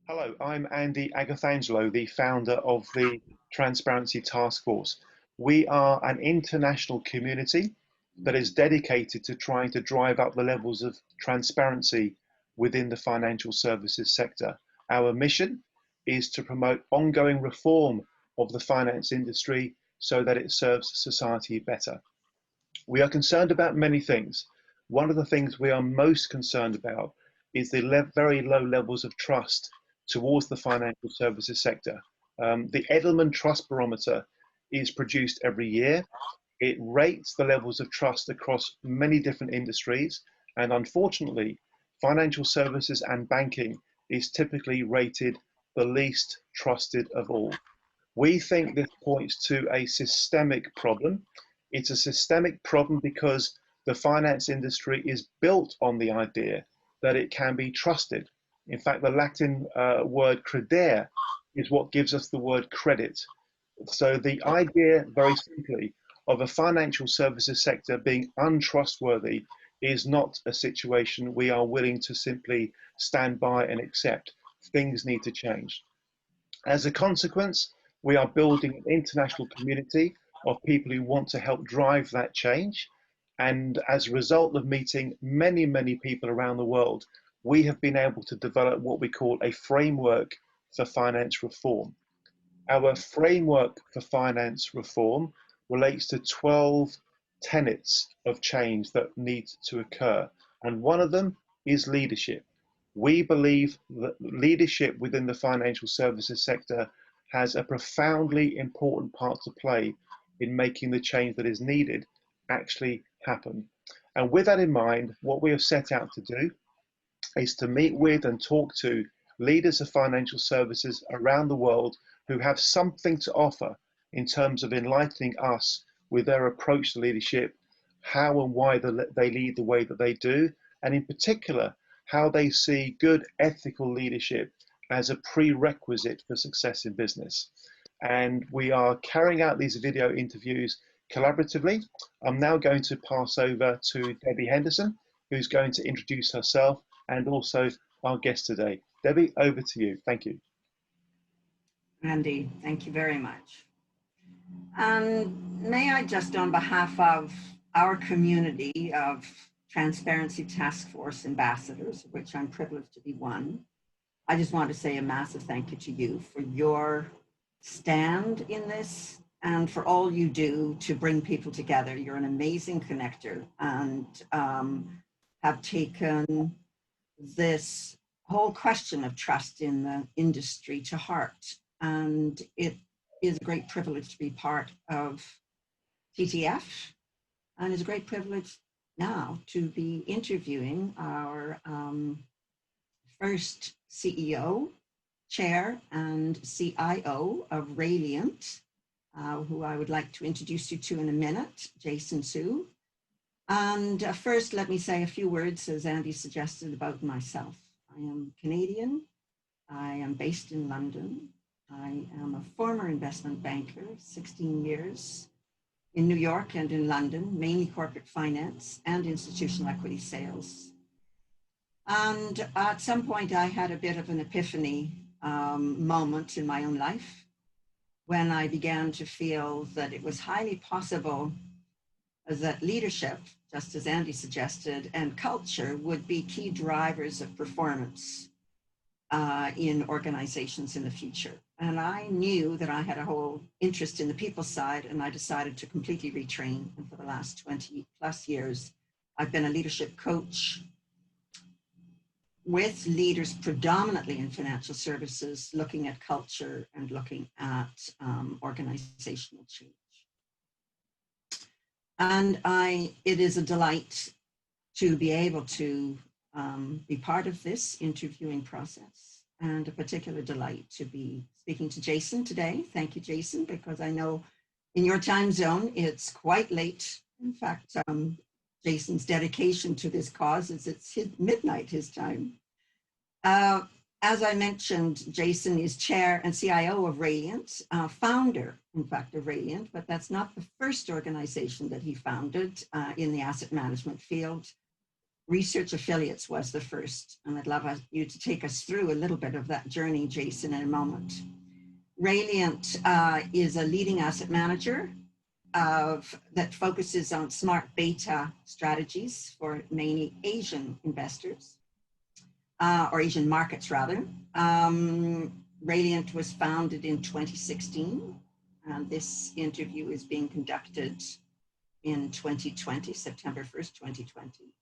Hello, I'm Andy Agathangelo, the founder of the Transparency Task Force. We are an international community that is dedicated to trying to drive up the levels of transparency within the financial services sector. Our mission is to promote ongoing reform of the finance industry so that it serves society better. We are concerned about many things. One of the things we are most concerned about is the very low levels of trust towards the financial services sector. The Edelman Trust Barometer is produced every year. It rates the levels of trust across many different industries, and unfortunately, financial services and banking is typically rated the least trusted of all. We think this points to a systemic problem. It's a systemic problem because the finance industry is built on the idea that it can be trusted. In fact, the Latin word credere is what gives us the word credit. So the idea, very simply, of a financial services sector being untrustworthy is not a situation we are willing to simply stand by and accept. Things need to change. As a consequence, we are building an international community of people who want to help drive that change. And as a result of meeting many, many people around the world, we have been able to develop what we call a framework for finance reform. Our framework for finance reform relates to 12 tenets of change that need to occur. And one of them is leadership. We believe that leadership within the financial services sector has a profoundly important part to play in making the change that is needed actually happen. And with that in mind, what we have set out to do is to meet with and talk to leaders of financial services around the world who have something to offer in terms of enlightening us with their approach to leadership, how and why they lead the way that they do, and in particular, how they see good ethical leadership as a prerequisite for success in business. And we are carrying out these video interviews collaboratively. I'm now going to pass over to Debbie Henderson, who's going to introduce herself and also our guest today. Debbie, over to you. Thank you. Andy, thank you very much. May I just, on behalf of our community of Transparency Task Force ambassadors, of which I'm privileged to be one, I just want to say a massive thank you to you for your stand in this and for all you do to bring people together. You're an amazing connector and have taken this whole question of trust in the industry to heart. And it is a great privilege to be part of TTF, and it's a great privilege now to be interviewing our first CEO, chair, and CIO of Radiant, who I would like to introduce you to in a minute, Jason Su. And first, let me say a few words, as Andy suggested, about myself. I am Canadian. I am based in London. I am a former investment banker, 16 years in New York and in London, mainly corporate finance and institutional equity sales. And at some point, I had a bit of an epiphany moment in my own life when I began to feel that it was highly possible that leadership, just as Andy suggested, and culture would be key drivers of performance in organizations in the future. And I knew that I had a whole interest in the people side, and I decided to completely retrain. And for the last 20 plus years, I've been a leadership coach with leaders predominantly in financial services, looking at culture and looking at organizational change. And it is a delight to be able to be part of this interviewing process, and a particular delight to be speaking to Jason today. Thank you, Jason, because I know in your time zone, it's quite late. In fact, Jason's dedication to this cause is it's midnight his time. As I mentioned, Jason is chair and CIO of Radiant, founder, in fact, of Radiant, but that's not the first organization that he founded in the asset management field. Research Affiliates was the first, and I'd love you to take us through a little bit of that journey, Jason, in a moment. Radiant is a leading asset manager that focuses on smart beta strategies for mainly Asian investors, or Asian markets rather. Radiant was founded in 2016, and this interview is being conducted in 2020, September 1st, 2020.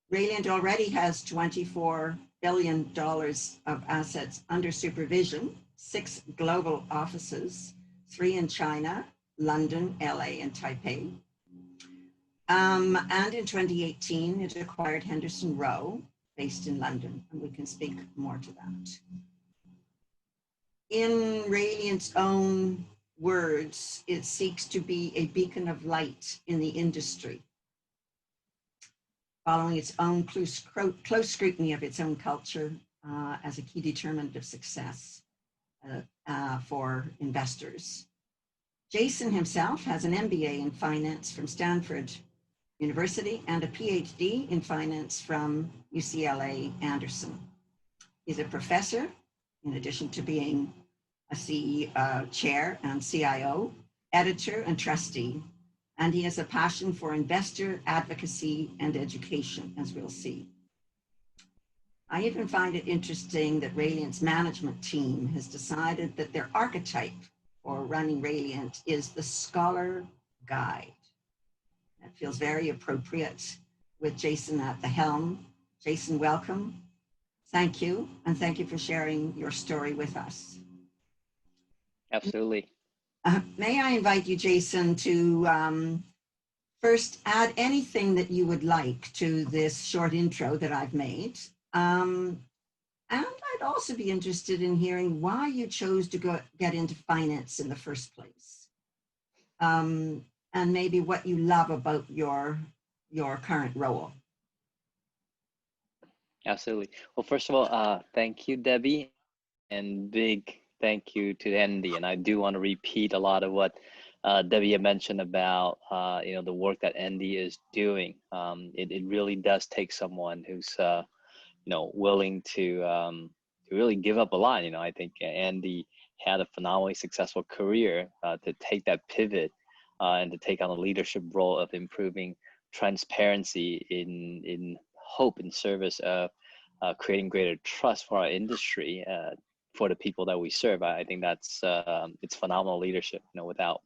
Radiant already has $24 billion of assets under supervision, 6 global offices, 3 in China, London, LA, and Taipei. And in 2018, it acquired Henderson Rowe, based in London, and we can speak more to that. In Radiant's own words, it seeks to be a beacon of light in the industry, following its own close scrutiny of its own culture as a key determinant of success for investors. Jason himself has an MBA in finance from Stanford University and a PhD in finance from UCLA Anderson. He's a professor, in addition to being a CEO, chair and CIO, editor and trustee, and he has a passion for investor advocacy and education, as we'll see. I even find it interesting that Radiant's management team has decided that their archetype for running Radiant is the scholar guide. That feels very appropriate with Jason at the helm. Jason, welcome. Thank you, and thank you for sharing your story with us. Absolutely. May I invite you, Jason, to first add anything that you would like to this short intro that I've made. And I'd also be interested in hearing why you chose to get into finance in the first place. And maybe what you love about your current role. Absolutely. Well, first of all, thank you, Debbie, and big thank you to Andy. And I do want to repeat a lot of what Debbie had mentioned about the work that Andy is doing. It really does take someone who's willing to really give up a lot. I think Andy had a phenomenally successful career to take that pivot and to take on a leadership role of improving transparency in hope and service of creating greater trust for our industry, for the people that we serve. I think that's it's phenomenal leadership. Without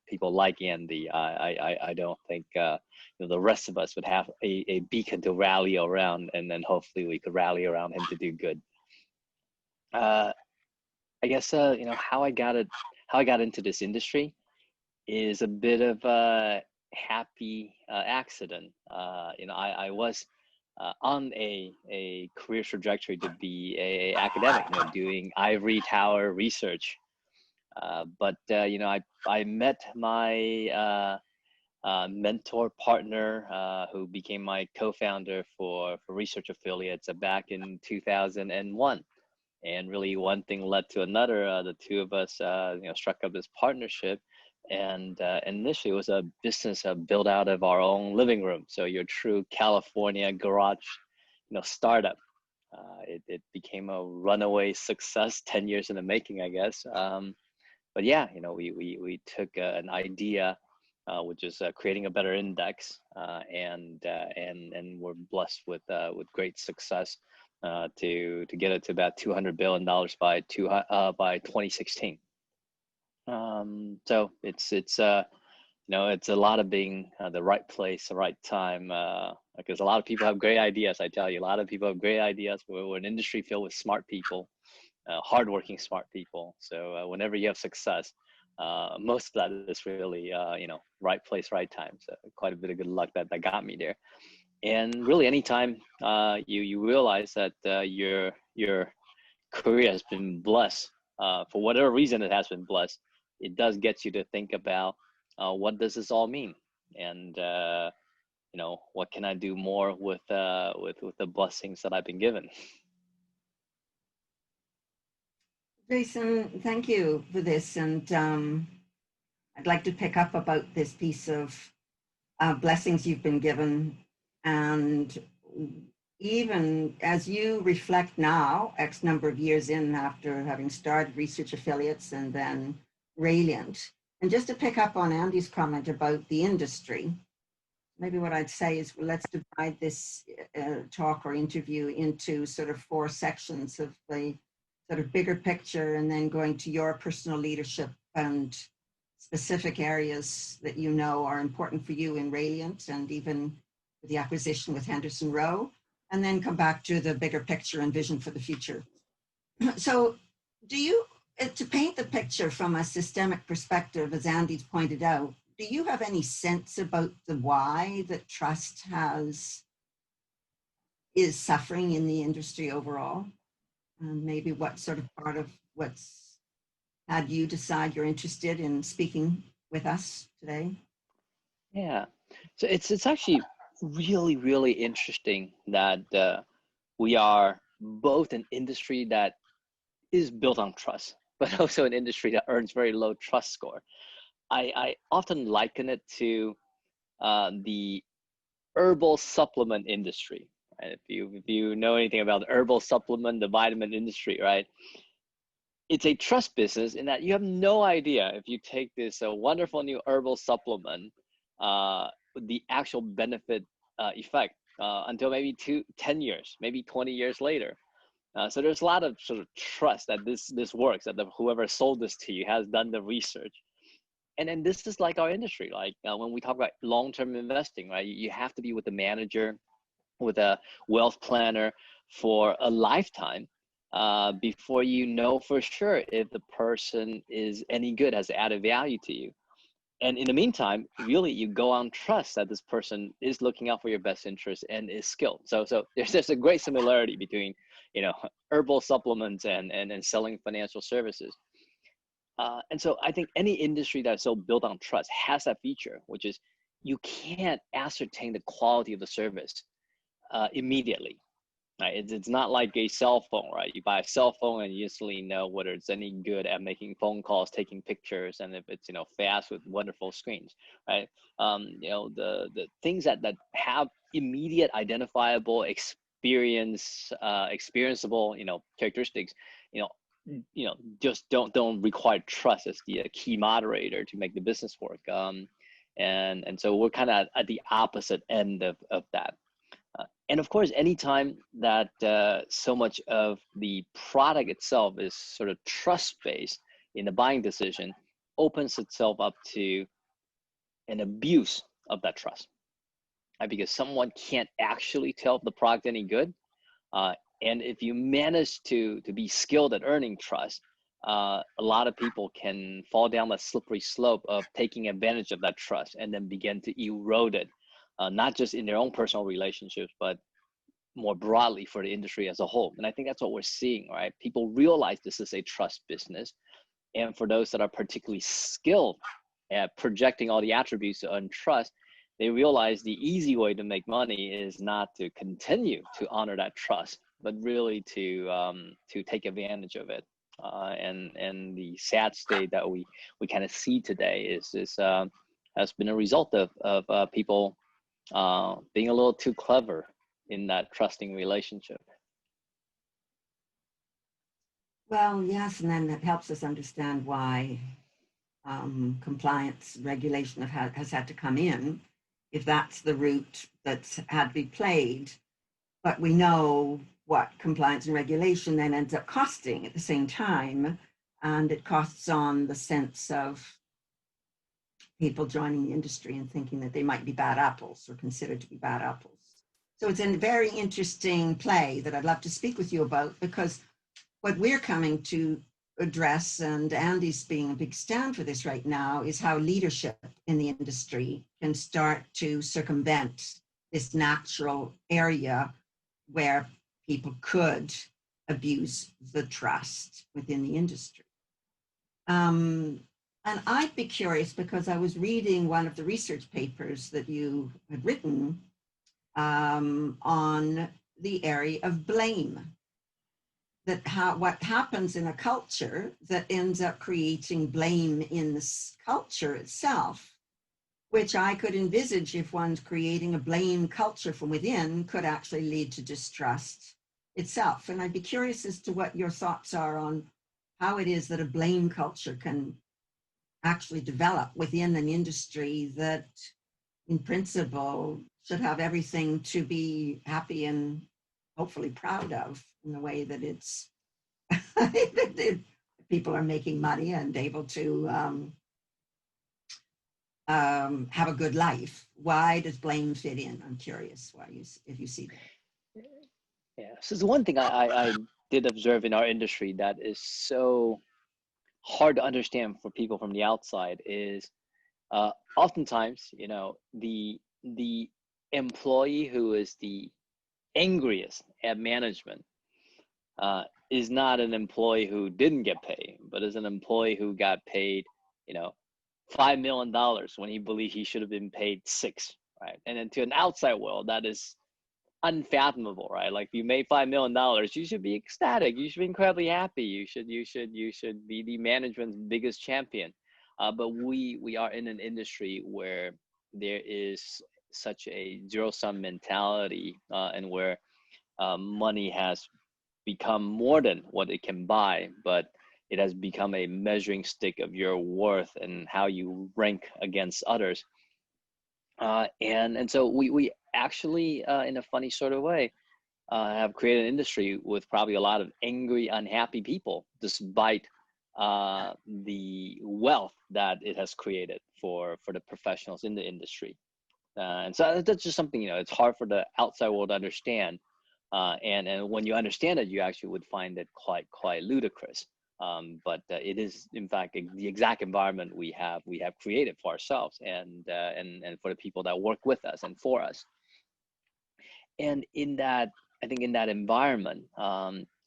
people like Andy, I don't think the rest of us would have a beacon to rally around, and then hopefully we could rally around him to do good. I guess how I got into this industry is a bit of a happy accident. I was on a career trajectory to be a academic, doing ivory tower research. But I met my mentor partner, who became my co-founder for Research Affiliates back in 2001. And really one thing led to another. The two of us struck up this partnership. And initially it was a business built out of our own living room. So your true California garage, startup. It became a runaway success, 10 years in the making, I guess. But yeah, we took an idea, which is creating a better index, and we're blessed with great success to get it to about $200 billion by 2016. So it's a lot of being the right place, the right time, because a lot of people have great ideas. I tell you, a lot of people have great ideas. We're an industry filled with smart people, hardworking smart people. So whenever you have success, most of that is really right place, right time. So quite a bit of good luck that got me there. And really, anytime you realize that your career has been blessed, for whatever reason it has been blessed, it does get you to think about what does this all mean, and what can I do more with the blessings that I've been given. Jason, thank you for this, and I'd like to pick up about this piece of blessings you've been given and even as you reflect now, X number of years in after having started Research Affiliates and then Radiant, and just to pick up on Andy's comment about the industry, maybe what I'd say is, well, let's divide this talk or interview into sort of 4 sections of the sort of bigger picture, and then going to your personal leadership and specific areas that you know are important for you in Radiant and even the acquisition with Henderson Rowe, and then come back to the bigger picture and vision for the future. So do you, to paint the picture from a systemic perspective, as Andy's pointed out, do you have any sense about the why that trust is suffering in the industry overall? And maybe what sort of part of what's had you decide you're interested in speaking with us today? Yeah, so it's actually really, really interesting that we are both an industry that is built on trust, but also an industry that earns very low trust score. I often liken it to the herbal supplement industry. Right? If you know anything about the herbal supplement, the vitamin industry, right? It's a trust business in that you have no idea if you take this wonderful new herbal supplement, the actual benefit effect until maybe 10 years, maybe 20 years later. So there's a lot of sort of trust that this works, that whoever sold this to you has done the research. And then this is like our industry, like when we talk about long-term investing, right? You have to be with the manager, with a wealth planner for a lifetime before you know for sure if the person is any good, has added value to you. And in the meantime, really, you go on trust that this person is looking out for your best interest and is skilled. So there's a great similarity between, herbal supplements and selling financial services. And so I think any industry that's so built on trust has that feature, which is you can't ascertain the quality of the service immediately. Right? It's not like a cell phone, right? You buy a cell phone and you instantly know whether it's any good at making phone calls, taking pictures, and if it's fast with wonderful screens, right? The things that have immediate identifiable experienceable characteristics, just don't require trust as the key moderator to make the business work. And so we're kind of at the opposite end of that. And of course, anytime that so much of the product itself is sort of trust-based in the buying decision, opens itself up to an abuse of that trust, right? Because someone can't actually tell if the product any good. And if you manage to be skilled at earning trust, a lot of people can fall down the slippery slope of taking advantage of that trust and then begin to erode it. Not just in their own personal relationships, but more broadly for the industry as a whole. And I think that's what we're seeing, right? People realize this is a trust business. And for those that are particularly skilled at projecting all the attributes to earn trust, they realize the easy way to make money is not to continue to honor that trust, but really to take advantage of it. And the sad state that we kind of see today has been a result of people being a little too clever in that trusting relationship. Well, yes, and then that helps us understand why compliance regulation has had to come in, if that's the route that's had to be played. But we know what compliance and regulation then ends up costing at the same time, and it costs on the sense of people joining the industry and thinking that they might be bad apples or considered to be bad apples. So it's a very interesting play that I'd love to speak with you about, because what we're coming to address, and Andy's being a big stand for this right now, is how leadership in the industry can start to circumvent this natural area where people could abuse the trust within the industry. And I'd be curious, because I was reading one of the research papers that you had written on the area of blame, that what happens in a culture that ends up creating blame in this culture itself which I could envisage if one's creating a blame culture from within could actually lead to distrust itself. And I'd be curious as to what your thoughts are on how it is that a blame culture can actually develop within an industry that in principle should have everything to be happy and hopefully proud of, in the way that it's people are making money and able to have a good life. Why does blame fit in? I'm curious why if you see that. Yeah, so the one thing I did observe in our industry that is so hard to understand for people from the outside is oftentimes, you know, the employee who is the angriest at management is not an employee who didn't get paid, but is an employee who got paid, you know, $5 million when he believed he should have been paid 6, right? And then to an outside world, that is unfathomable, right? Like, if you made $5 million, you should be ecstatic. You should be incredibly happy. You should be the management's biggest champion. But we are in an industry where there is such a zero-sum mentality, and where money has become more than what it can buy, but it has become a measuring stick of your worth and how you rank against others. And so we actually, in a funny sort of way, have created an industry with probably a lot of angry, unhappy people, despite the wealth that it has created for the professionals in the industry. And so that's just something, you know, it's hard for the outside world to understand. And when you understand it, you actually would find it quite ludicrous. But it is, in fact, the exact environment we have created for ourselves and for the people that work with us and for us. And in that, I think in that environment,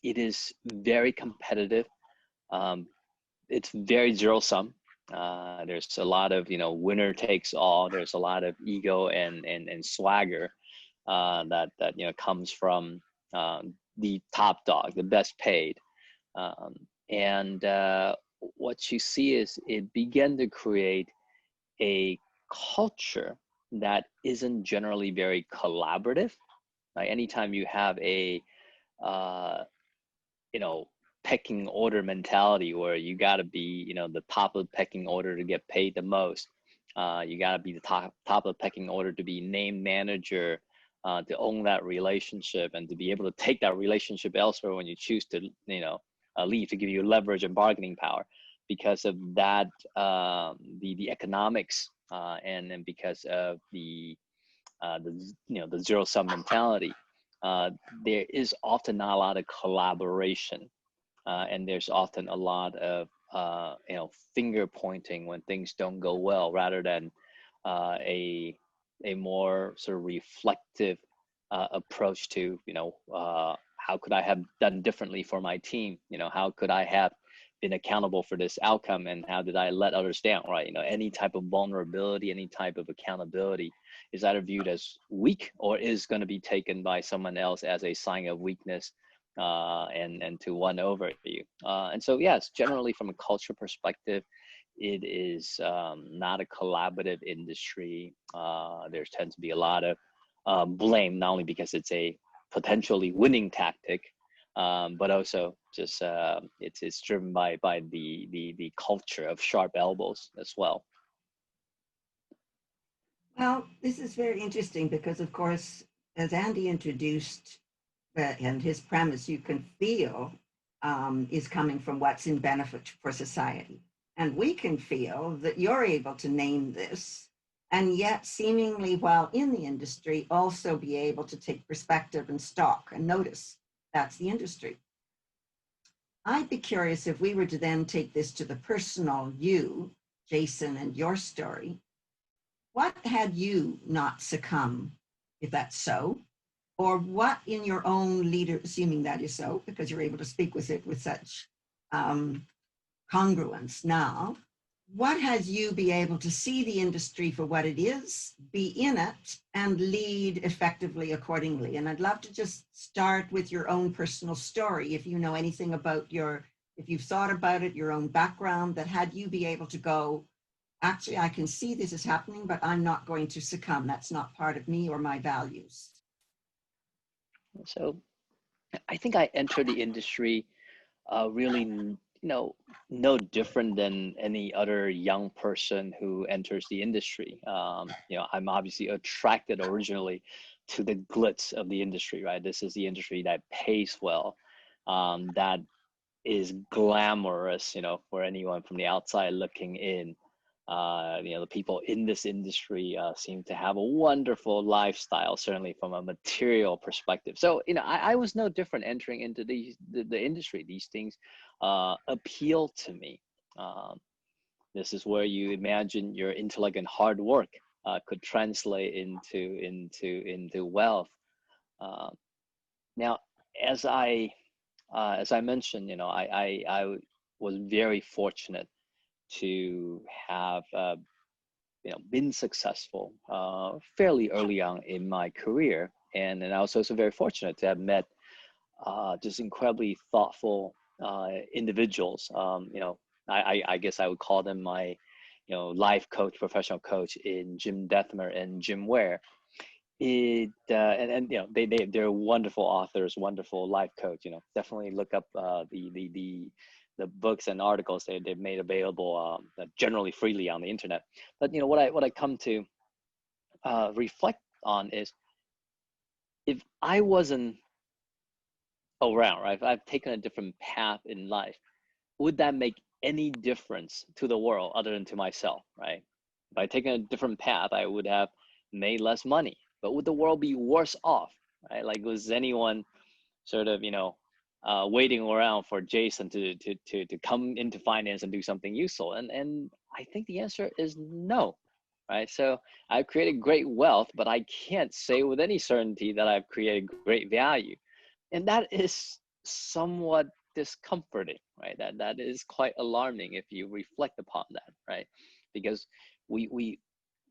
it is very competitive. It's very zero sum. There's a lot of, you know, winner takes all. There's a lot of ego and swagger that you know comes from the top dog, the best paid. And what you see is it began to create a culture that isn't generally very collaborative. Like, anytime you have a you know, pecking order mentality where you got to be, you know, the top of the pecking order to get paid the most. You got to be the top of the pecking order to be named manager, to own that relationship and to be able to take that relationship elsewhere when you choose to, you know, leave, to give you leverage and bargaining power. Because of that, the economics, and because of the you know, the zero sum mentality, there is often not a lot of collaboration, and there's often a lot of you know, finger pointing when things don't go well, rather than a more sort of reflective approach to, you know, how could I have done differently for my team? You know, how could I have been accountable for this outcome, and how did I let others down, right? You know, any type of vulnerability, any type of accountability is either viewed as weak or is going to be taken by someone else as a sign of weakness, and to win over you. And so, yes, generally from a culture perspective, it is not a collaborative industry. There tends to be a lot of blame, not only because it's a potentially winning tactic, but also just it's driven by the culture of sharp elbows as well. Well, this is very interesting because, of course, as Andy introduced, and his premise, you can feel is coming from what's in benefit for society. And we can feel that you're able to name this, and yet seemingly while in the industry, also be able to take perspective and stock and notice that's the industry. I'd be curious if we were to then take this to the personal you, Jason, and your story. What had you not succumb, if that's so? Or what in your own leader, assuming that is so, because you're able to speak with it with such congruence now, what has you be able to see the industry for what it is, be in it, and lead effectively accordingly? And I'd love to just start with your own personal story, if you know anything about if you've thought about it, your own background, that had you be able to go, actually, I can see this is happening, but I'm not going to succumb. That's not part of me or my values. So I think I entered the industry really, no different than any other young person who enters the industry. I'm obviously attracted originally to the glitz of the industry, right? This is the industry that pays well, that is glamorous, for anyone from the outside looking in. The people in this industry seem to have a wonderful lifestyle, certainly from a material perspective. So, I was no different entering into the industry. These things appeal to me. This is where you imagine your intellect and hard work could translate into wealth. Uh, Now, as I mentioned, I was very fortunate to have been successful fairly early on in my career, and I was also very fortunate to have met just incredibly thoughtful individuals. I guess I would call them my life coach, professional coach in Jim Dethmer and Jim Ware. They're wonderful authors, wonderful life coach. Definitely look up the books and articles they've made available generally freely on the internet. But what I come to reflect on is, if I wasn't around, right? If I've taken a different path in life, would that make any difference to the world other than to myself, right? If I'd taken a different path, I would have made less money. But would the world be worse off, right? Like, was anyone sort of, waiting around for Jason to come into finance and do something useful? And I think the answer is no, right? So I've created great wealth, but I can't say with any certainty that I've created great value. And that is somewhat discomforting, right? That is quite alarming if you reflect upon that, right? Because we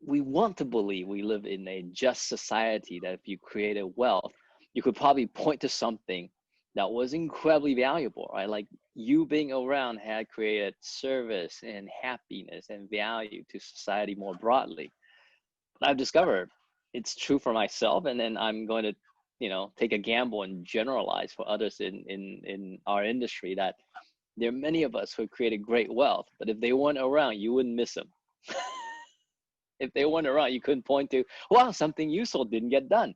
want to believe we live in a just society, that if you created wealth, you could probably point to something that was incredibly valuable, right? Like, you being around had created service and happiness and value to society more broadly. But I've discovered it's true for myself, and then I'm going to take a gamble and generalize for others in our industry, that there are many of us who have created great wealth, but if they weren't around, you wouldn't miss them. If they weren't around, you couldn't point to, wow, something useful didn't get done.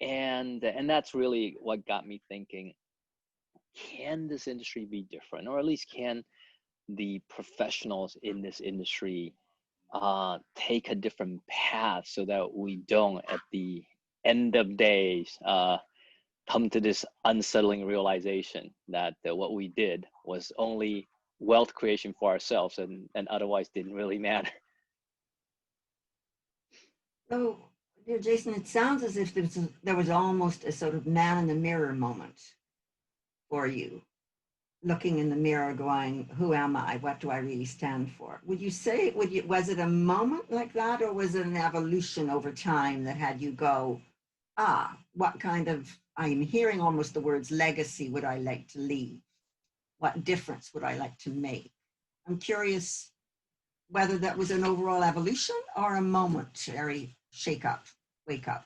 And that's really what got me thinking, can this industry be different? Or at least, can the professionals in this industry take a different path, so that we don't, at the end of days, come to this unsettling realization that what we did was only wealth creation for ourselves, and otherwise didn't really matter. So, dear Jason, it sounds as if there was almost a sort of man in the mirror moment for you, looking in the mirror going, who am I? What do I really stand for? Would you say, was it a moment like that, or was it an evolution over time that had you go, what kind of, I'm hearing almost the words legacy would I like to leave? What difference would I like to make? I'm curious whether that was an overall evolution or a momentary wake up.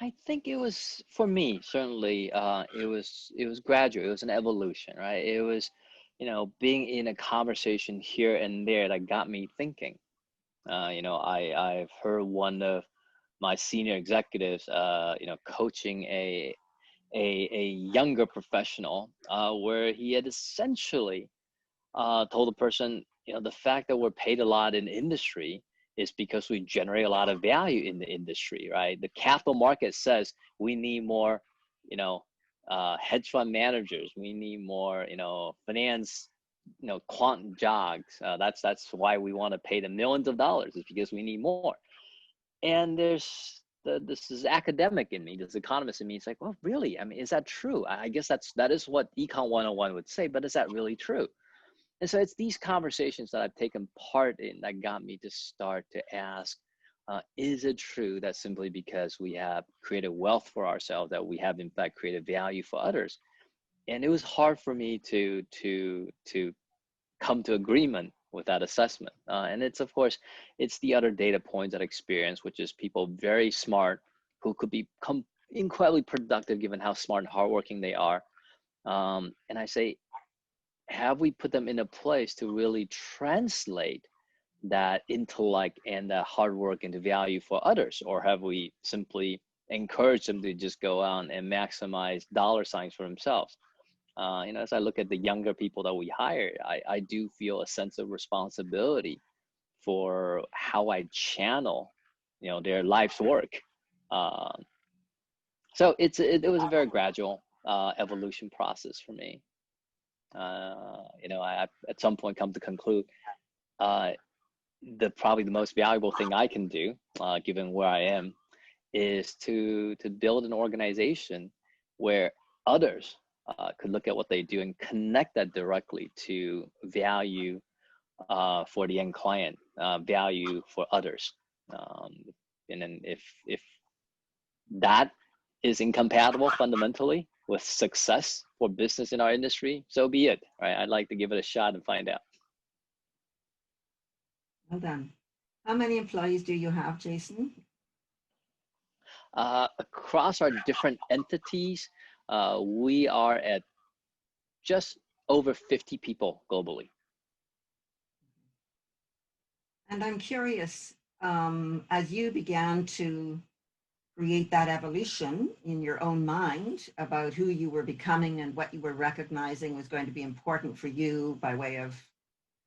I think it was, for me, certainly, it was gradual. It was an evolution, right? It was, being in a conversation here and there that got me thinking. I've heard one of my senior executives, coaching a younger professional, where he had essentially told the person, the fact that we're paid a lot in industry is because we generate a lot of value in the industry, right? The capital market says we need more, hedge fund managers. We need more, finance, quant jogs. That's why we want to pay them millions of dollars, is because we need more. And there's this is academic in me, this economist in me. It's like, well, really? I mean, is that true? I guess that is what Econ 101 would say, but is that really true? And so it's these conversations that I've taken part in that got me to start to ask, is it true that simply because we have created wealth for ourselves, that we have in fact created value for others? And it was hard for me to come to agreement with that assessment. And it's, of course, it's the other data points that experience, which is people very smart who could become incredibly productive given how smart and hardworking they are. And I say, have we put them in a place to really translate that intellect and that hard work into value for others? Or have we simply encouraged them to just go out and maximize dollar signs for themselves? As I look at the younger people that we hire, I do feel a sense of responsibility for how I channel, their life's work. So it was a very gradual evolution process for me. I at some point come to conclude probably the most valuable thing I can do, given where I am, is to build an organization where others could look at what they do and connect that directly to value for the end client, value for others. And then if that is incompatible fundamentally with success for business in our industry, so be it, right? I'd like to give it a shot and find out. Well done. How many employees do you have, Jason? Across our different entities, we are at just over 50 people globally. And I'm curious, as you began to create that evolution in your own mind about who you were becoming and what you were recognizing was going to be important for you by way of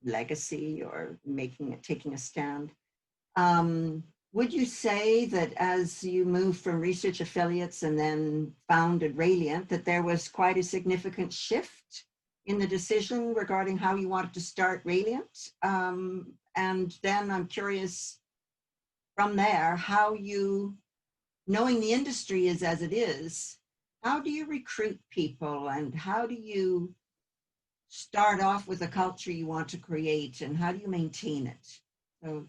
legacy or taking a stand. Would you say that as you moved from Research Affiliates and then founded Radiant, that there was quite a significant shift in the decision regarding how you wanted to start Radiant? And then I'm curious from there, how you, knowing the industry is as it is, how do you recruit people and how do you start off with a culture you want to create and how do you maintain it? So,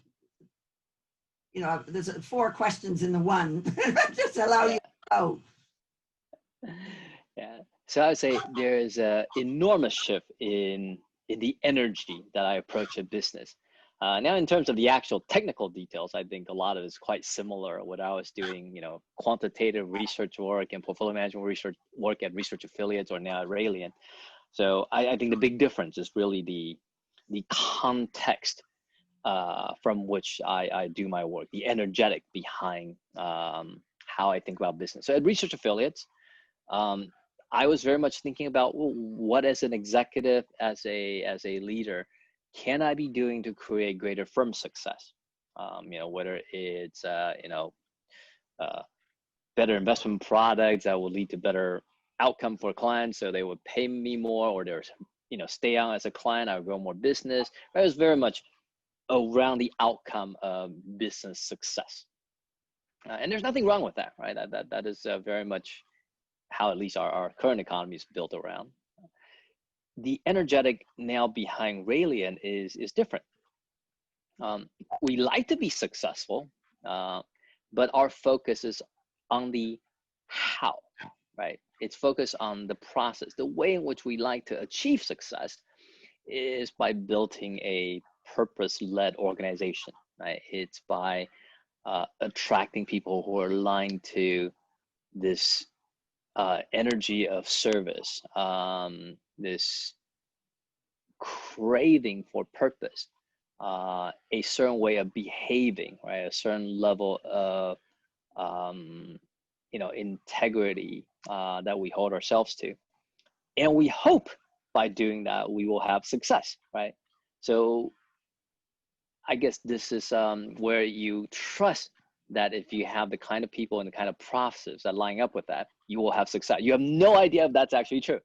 there's 4 questions in the one, just allow you to go. Yeah. So I would say there is an enormous shift in the energy that I approach a business. Now, in terms of the actual technical details, I think a lot of it is quite similar. What I was doing, quantitative research work and portfolio management research work at Research Affiliates or now at Radiant. So I think the big difference is really the context from which I do my work, the energetic behind how I think about business. So at Research Affiliates, I was very much thinking about what as an executive, as a leader, can I be doing to create greater firm success? Whether it's better investment products that will lead to better outcome for clients, so they would pay me more, or there's stay on as a client, I would grow more business. It was very much around the outcome of business success, and there's nothing wrong with that, right? That is very much how at least our current economy is built around. The energetic now behind Radiant is different. We like to be successful, but our focus is on the how, right? It's focused on the process. The way in which we like to achieve success is by building a purpose-led organization, right? It's by attracting people who are aligned to this energy of service, this craving for purpose, a certain way of behaving, right? A certain level of integrity that we hold ourselves to, and we hope by doing that we will have success, right? So I guess this is where you trust that if you have the kind of people and the kind of process that line up with that, you will have success. You have no idea if that's actually true.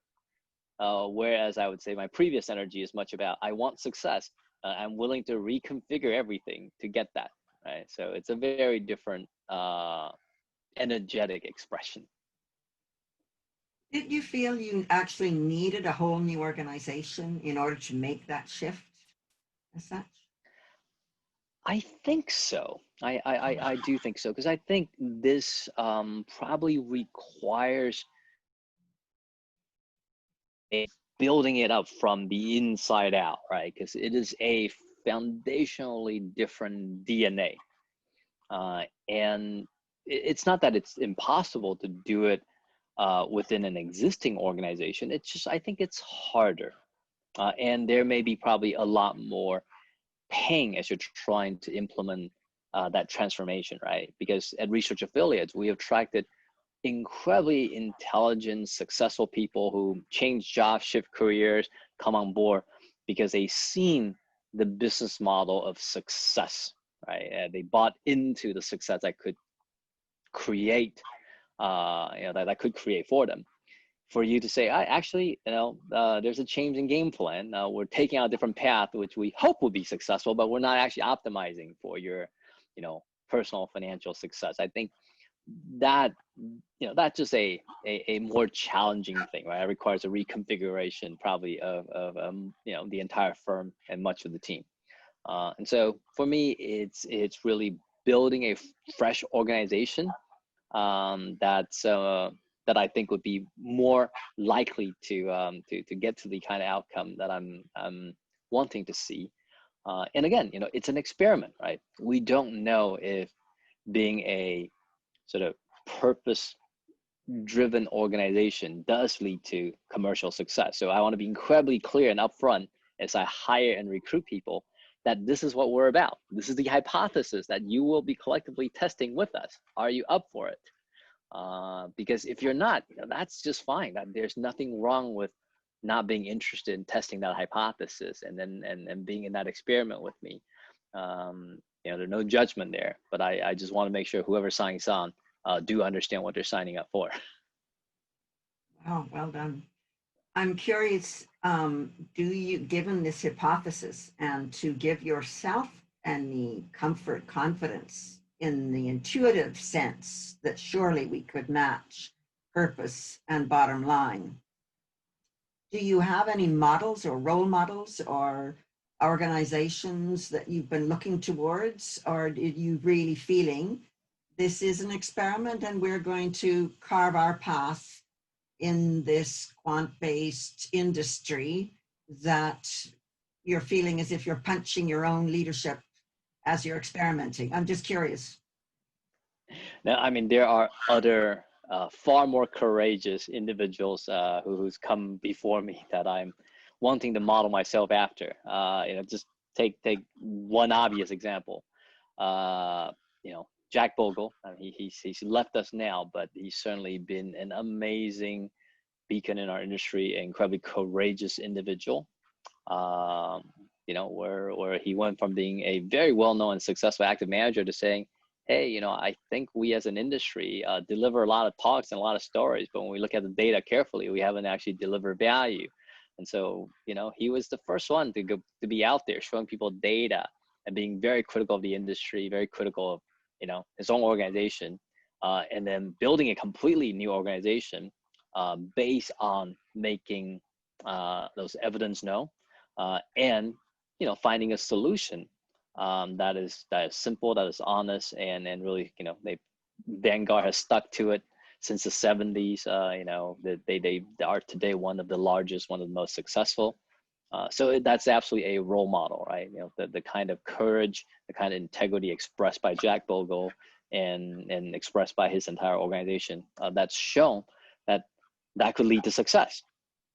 Whereas I would say my previous energy is much about, I want success. I'm willing to reconfigure everything to get that, right? So it's a very different energetic expression. Did you feel you actually needed a whole new organization in order to make that shift as such? I think so. I do think so, because I think this probably requires a building it up from the inside out, right? Because it is a foundationally different DNA. And it's not that it's impossible to do it within an existing organization. It's just, I think it's harder. And there may be probably a lot more pain as you're trying to implement that transformation, right? Because at Research Affiliates, we have attracted incredibly intelligent, successful people who change jobs, shift careers, come on board because they've seen the business model of success, right? They bought into the success that could create, that could create for them. For you to say, I actually, there's a change in game plan. We're taking out a different path, which we hope will be successful, but we're not actually optimizing for your, personal financial success. I think that, that's just a more challenging thing, right? It requires a reconfiguration probably of the entire firm and much of the team. And so for me, it's really building a fresh organization that I think would be more likely to get to the kind of outcome that I'm wanting to see. And again, it's an experiment, right? We don't know if being a sort of purpose-driven organization does lead to commercial success. So I want to be incredibly clear and upfront as I hire and recruit people that this is what we're about. This is the hypothesis that you will be collectively testing with us. Are you up for it? Because if you're not, that's just fine. There's nothing wrong with not being interested in testing that hypothesis and then and being in that experiment with me. There's no judgment there, but I just want to make sure whoever signs on do understand what they're signing up for. Oh, well done. I'm curious, do you, given this hypothesis, and to give yourself any comfort, confidence in the intuitive sense that surely we could match purpose and bottom line, do you have any models or role models or organizations that you've been looking towards, or are you really feeling this is an experiment and we're going to carve our path in this quant-based industry, that you're feeling as if you're punching your own leadership as you're experimenting? I'm just curious. Now, I mean, there are other far more courageous individuals who's come before me that I'm wanting to model myself after. Just take one obvious example. Jack Bogle. I mean, he's left us now, but he's certainly been an amazing beacon in our industry, an incredibly courageous individual. Where he went from being a very well-known and successful active manager to saying, hey, I think we as an industry deliver a lot of talks and a lot of stories, but when we look at the data carefully, we haven't actually delivered value. And so, he was the first one to be out there showing people data and being very critical of the industry, very critical of, his own organization, and then building a completely new organization based on making those evidence known and, finding a solution that is simple, that is honest, and really, Vanguard has stuck to it since the 70s. They are today one of the largest, one of the most successful. So that's absolutely a role model, right? The kind of courage, the kind of integrity expressed by Jack Bogle and expressed by his entire organization, that's shown that could lead to success.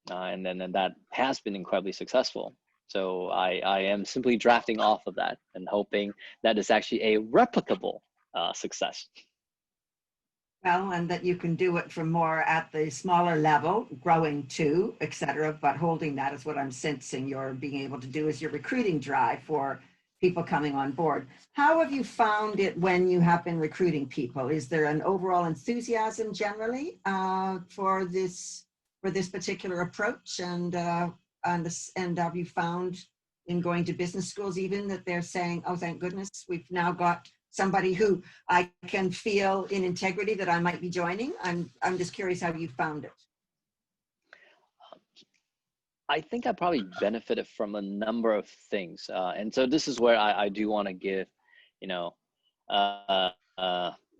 And that has been incredibly successful. So I am simply drafting off of that and hoping that is actually a replicable success. Well, and that you can do it from more at the smaller level, growing too, et cetera, but holding that is what I'm sensing you're being able to do as your recruiting drive for people coming on board. How have you found it when you have been recruiting people? Is there an overall enthusiasm generally for this particular approach? And have you found in going to business schools even that they're saying, oh, thank goodness, we've now got somebody who I can feel in integrity that I might be joining? I'm just curious how you found it. I think I probably benefited from a number of things. And so this is where I do want to give,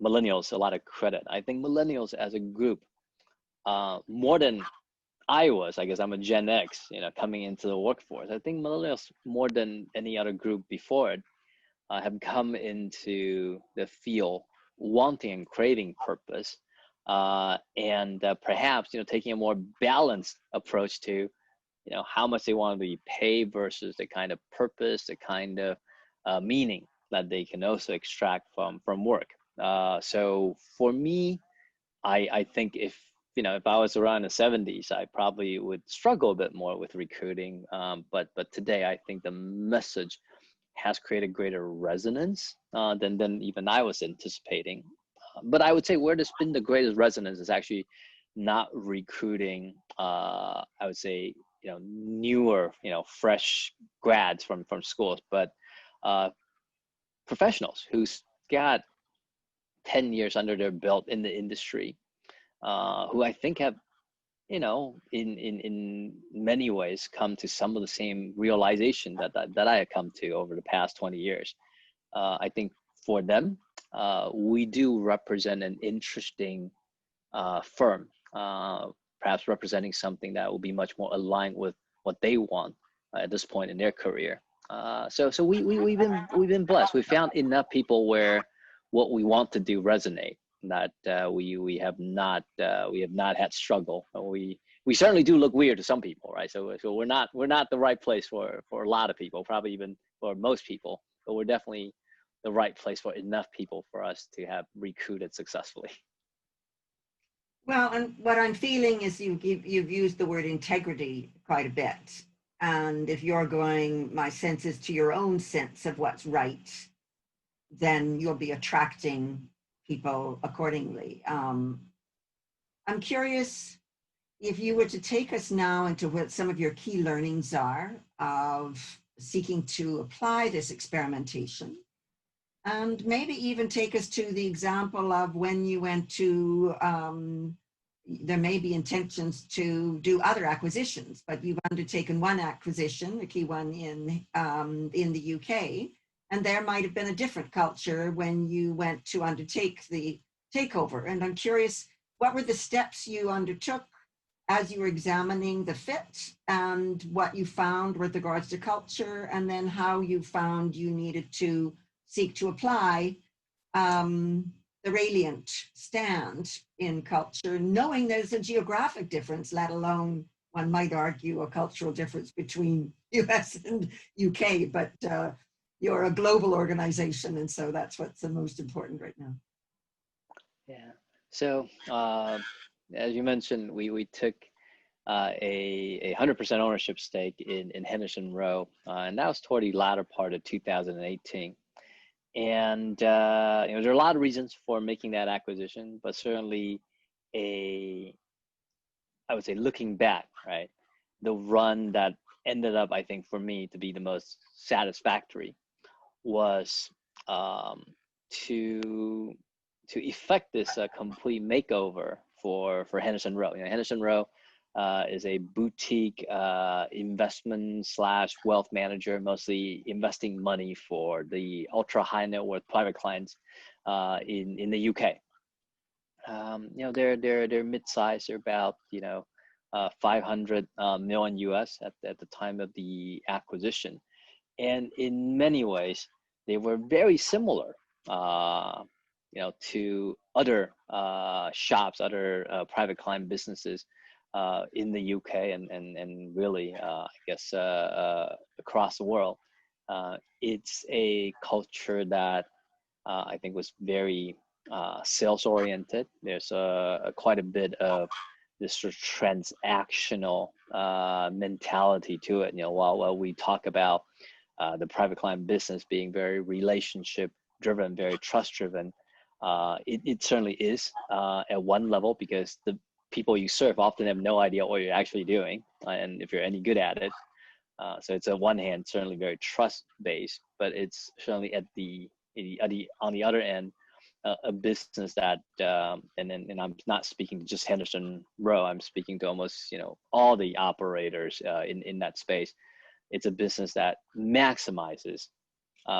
millennials a lot of credit. I think millennials as a group, more than I guess I'm a Gen X, coming into the workforce. I think millennials, more than any other group before it, have come into the field wanting and craving purpose, and perhaps taking a more balanced approach to how much they want to be paid versus the kind of purpose, the kind of meaning that they can also extract from work. So for me, I think if I was around the 70s, I probably would struggle a bit more with recruiting. But today, I think the message has created greater resonance than even I was anticipating. But I would say where there's been the greatest resonance is actually not recruiting. I would say newer, fresh grads from schools, but professionals who's got 10 years under their belt in the industry, who I think have in many ways come to some of the same realization that I have come to over the past 20 years. I think for them, we do represent an interesting firm, perhaps representing something that will be much more aligned with what they want at this point in their career. So we've been blessed. We found enough people where what we want to do resonate. That we have not had struggle. We certainly do look weird to some people, right? So we're not the right place for a lot of people, probably even for most people, but we're definitely the right place for enough people for us to have recruited successfully. Well, and what I'm feeling is you've used the word integrity quite a bit. And if you're going, my sense is to your own sense of what's right, then you'll be attracting people accordingly. I'm curious if you were to take us now into what some of your key learnings are of seeking to apply this experimentation, and maybe even take us to the example of when you went to, there may be intentions to do other acquisitions, but you've undertaken one acquisition, a key one in the UK, and there might have been a different culture when you went to undertake the takeover. And I'm curious, what were the steps you undertook as you were examining the fit and what you found with regards to culture, and then how you found you needed to seek to apply the Ralliant stand in culture, knowing there's a geographic difference, let alone, one might argue, a cultural difference between US and UK, but you're a global organization, and so that's what's the most important right now. Yeah. So as you mentioned, we took a 100% ownership stake in Henderson Rowe, and that was toward the latter part of 2018. And there are a lot of reasons for making that acquisition, but certainly I would say looking back, right, the run that ended up, I think, for me to be the most satisfactory was to effect this complete makeover for Henderson Rowe. Henderson Rowe is a boutique investment / wealth manager, mostly investing money for the ultra high net worth private clients in the UK. They're mid-sized. They're about 500 million US at the time of the acquisition, and in many ways they were very similar to other shops, other private client businesses in the UK and really, I guess, across the world. It's a culture that I think was very sales oriented. There's quite a bit of this sort of transactional mentality to it. While we talk about the private client business being very relationship driven, very trust driven, it certainly is at one level, because the people you serve often have no idea what you're actually doing, and if you're any good at it. So it's on one hand certainly very trust based, but it's certainly on the other end a business that and I'm not speaking to just Henderson Rowe. I'm speaking to almost all the operators in that space. It's a business that maximizes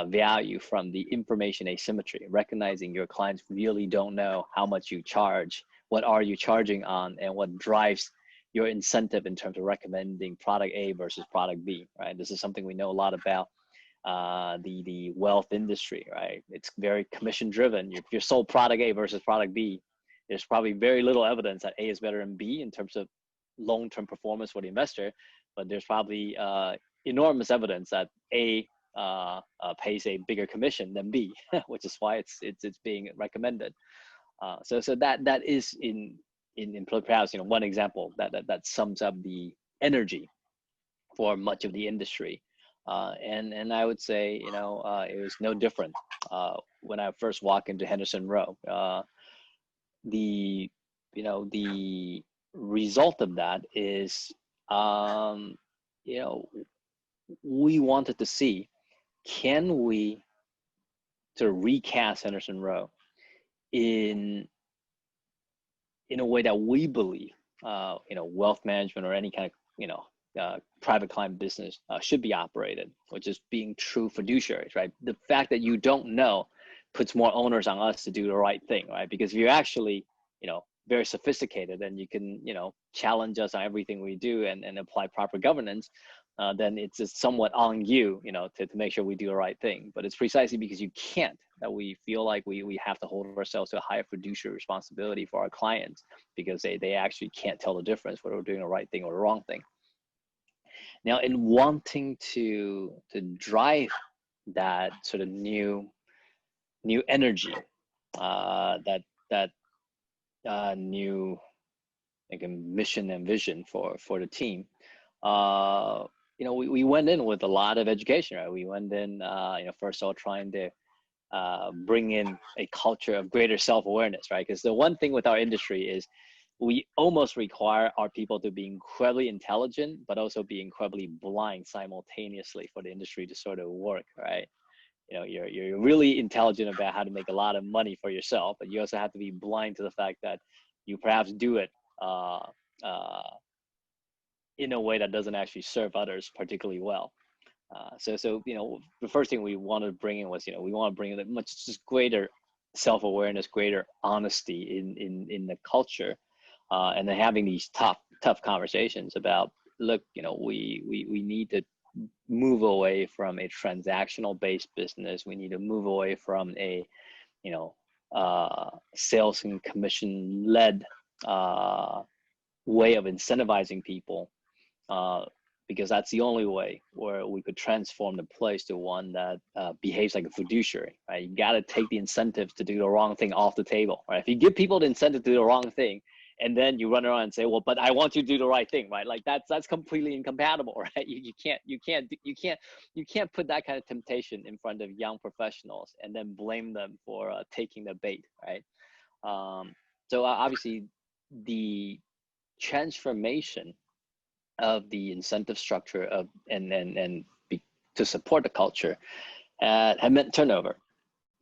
value from the information asymmetry, recognizing your clients really don't know how much you charge, what are you charging on, and what drives your incentive in terms of recommending product A versus product B, right? This is something we know a lot about the wealth industry, right? It's very commission driven. If you're sold product A versus product B, there's probably very little evidence that A is better than B in terms of long-term performance for the investor, but there's probably enormous evidence that A pays a bigger commission than B, which is why it's being recommended. So that is in perhaps one example that sums up the energy for much of the industry. And I would say, it was no different when I first walked into Henderson Row. The result of that is, we wanted to see, can we sort of recast Henderson Row in a way that we believe, wealth management or any kind of, private client business should be operated, which is being true fiduciaries, right? The fact that you don't know puts more onus on us to do the right thing, right? Because if you're actually, very sophisticated and you can, challenge us on everything we do and apply proper governance, then it's just somewhat on you, to make sure we do the right thing. But it's precisely because you can't that we feel like we have to hold ourselves to a higher fiduciary responsibility for our clients, because they actually can't tell the difference whether we're doing the right thing or the wrong thing. Now, in wanting to drive that sort of new energy, that new mission and vision for the team, we went in with a lot of education, right? We went in, first of all, trying to bring in a culture of greater self-awareness, right? Because the one thing with our industry is we almost require our people to be incredibly intelligent, but also be incredibly blind simultaneously for the industry to sort of work, right? You're really intelligent about how to make a lot of money for yourself, but you also have to be blind to the fact that you perhaps do it in a way that doesn't actually serve others particularly well. So the first thing we wanted to bring in was, we want to bring in a much just greater self-awareness, greater honesty in the culture, and then having these tough conversations about, look, we need to move away from a transactional based business. We need to move away from a, sales and commission led way of incentivizing people, because that's the only way where we could transform the place to one that behaves like a fiduciary, right? You got to take the incentives to do the wrong thing off the table, right? If you give people the incentive to do the wrong thing, and then you run around and say, well, but I want you to do the right thing, right? Like that's completely incompatible, right? You can't put that kind of temptation in front of young professionals and then blame them for taking the bait, right? So obviously the transformation of the incentive structure of to support the culture had meant turnover.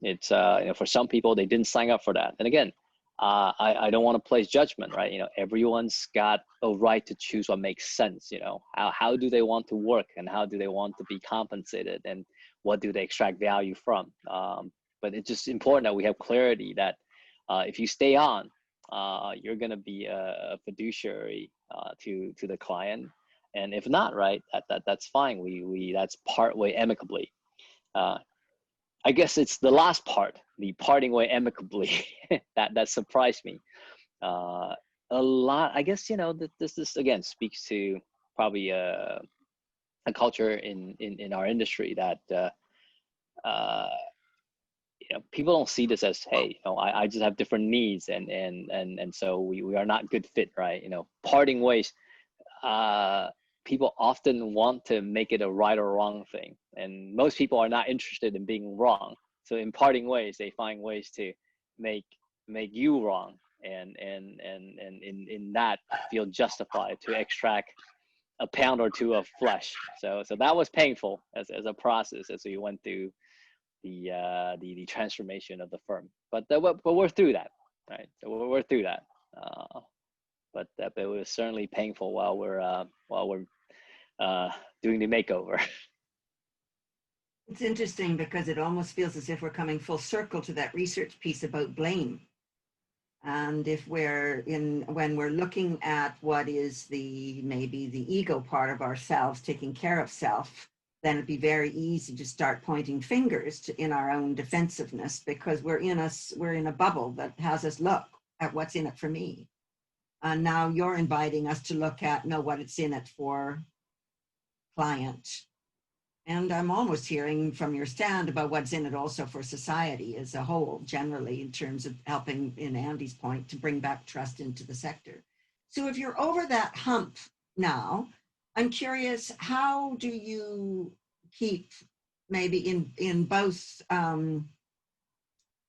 It's for some people, they didn't sign up for that. And again, I don't want to place judgment, right? Everyone's got a right to choose what makes sense. How do they want to work, and how do they want to be compensated, and what do they extract value from? But it's just important that we have clarity that if you stay on, you're going to be a fiduciary to the client, and if not, right, that's fine. That's part way amicably. I guess it's the last part, the parting way amicably, that surprised me a lot. I guess this again speaks to probably a culture in our industry that people don't see this as, hey, I just have different needs, and so we are not good fit, right? Parting ways. People often want to make it a right or wrong thing, and most people are not interested in being wrong. So in parting ways, they find ways to make you wrong, and in that feel justified to extract a pound or two of flesh. So that was painful as a process as we went through the transformation of the firm. But we're through that, right? So we're through that. But it was certainly painful while we're doing the makeover. It's interesting because it almost feels as if we're coming full circle to that research piece about blame. And if when we're looking at what is maybe the ego part of ourselves, taking care of self, then it'd be very easy to start pointing fingers in our own defensiveness, because we're in a bubble that has us look at what's in it for me. And now you're inviting us to look at what it's in it for client. And I'm almost hearing from your stand about what's in it also for society as a whole, generally, in terms of helping, in Andy's point, to bring back trust into the sector. So if you're over that hump now, I'm curious, how do you keep, maybe in both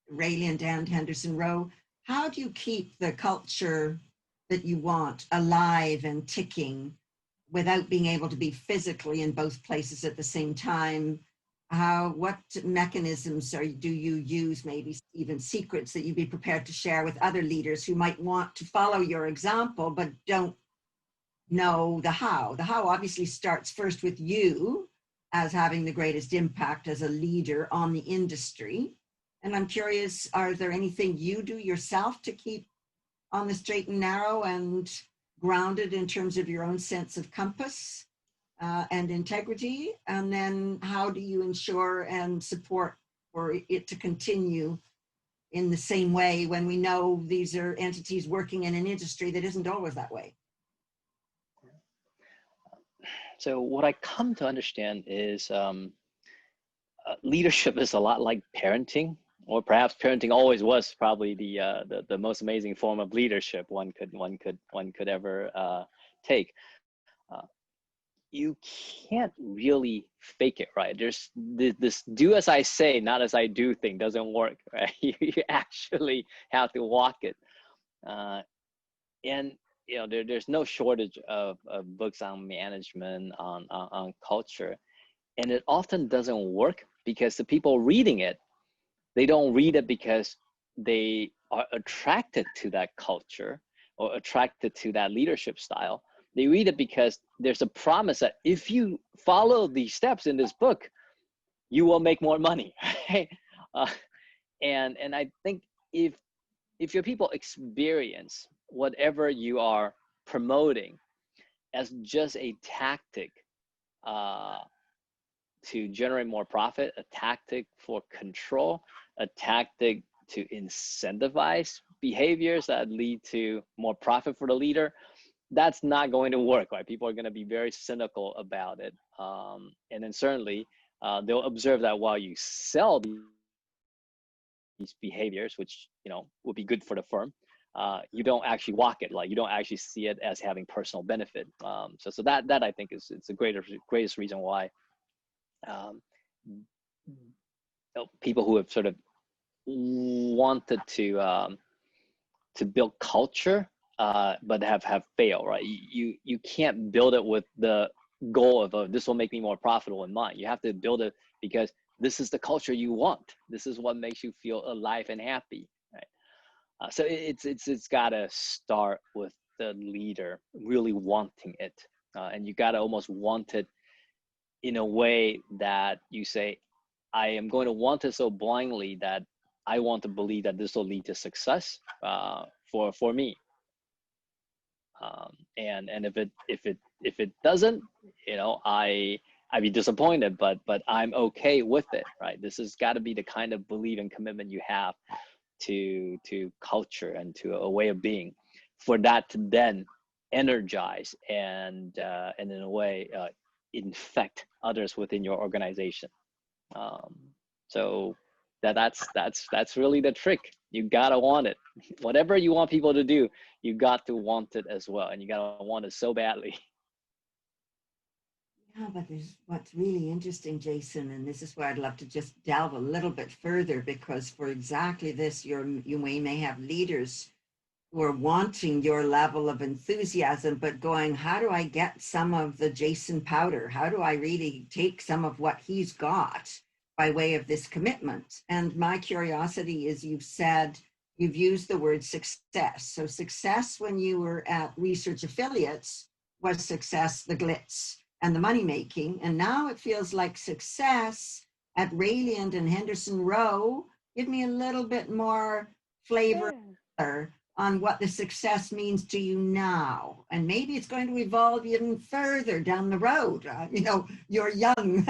Rayland and Henderson Row, how do you keep the culture that you want alive and ticking without being able to be physically in both places at the same time? What mechanisms do you use, maybe even secrets that you'd be prepared to share with other leaders who might want to follow your example but don't know the how? The how obviously starts first with you as having the greatest impact as a leader on the industry. And I'm curious, are there anything you do yourself to keep on the straight and narrow and grounded in terms of your own sense of compass and integrity? And then how do you ensure and support for it to continue in the same way when we know these are entities working in an industry that isn't always that way? So what I come to understand is leadership is a lot like parenting, or perhaps parenting always was probably the most amazing form of leadership one could ever take. You can't really fake it, right? There's this do as I say, not as I do thing doesn't work, right? You actually have to walk it. And there's no shortage of books on management, on culture. And it often doesn't work because the people reading it, they don't read it because they are attracted to that culture or attracted to that leadership style. They read it because there's a promise that if you follow these steps in this book, you will make more money, right? And I think if your people experience whatever you are promoting as just a tactic to generate more profit, a tactic for control, a tactic to incentivize behaviors that lead to more profit for the leader, that's not going to work, right? People are going to be very cynical about it. And then certainly they'll observe that while you sell these behaviors, which would be good for the firm, you don't actually walk it. Like, you don't actually see it as having personal benefit. So that I think is the greatest reason why people who have sort of wanted to build culture but have failed, right? You can't build it with the goal of this will make me more profitable in mind. You have to build it because this is the culture you want. This is what makes you feel alive and happy, right? So it's got to start with the leader really wanting it, and you got to almost want it in a way that you say, I am going to want it so blindly that I want to believe that this will lead to success for me. And if it doesn't, I'd be disappointed, but I'm okay with it, right? This has got to be the kind of belief and commitment you have to culture and to a way of being, for that to then energize and in a way infect others within your organization. So that's really the trick. You gotta want it. Whatever you want people to do, you got to want it as well, and you gotta want it so badly. Yeah, but what's really interesting, Jason, and this is where I'd love to just delve a little bit further, because for exactly this, you may have leaders who are wanting your level of enthusiasm, but going, how do I get some of the Jason powder? How do I really take some of what he's got by way of this commitment? And my curiosity is, you've used the word success. So success when you were at Research Affiliates was success, the glitz and the money making. And now it feels like success at Rayland and Henderson Row. Give me a little bit more flavor. on what the success means to you now. And maybe it's going to evolve even further down the road. You're young.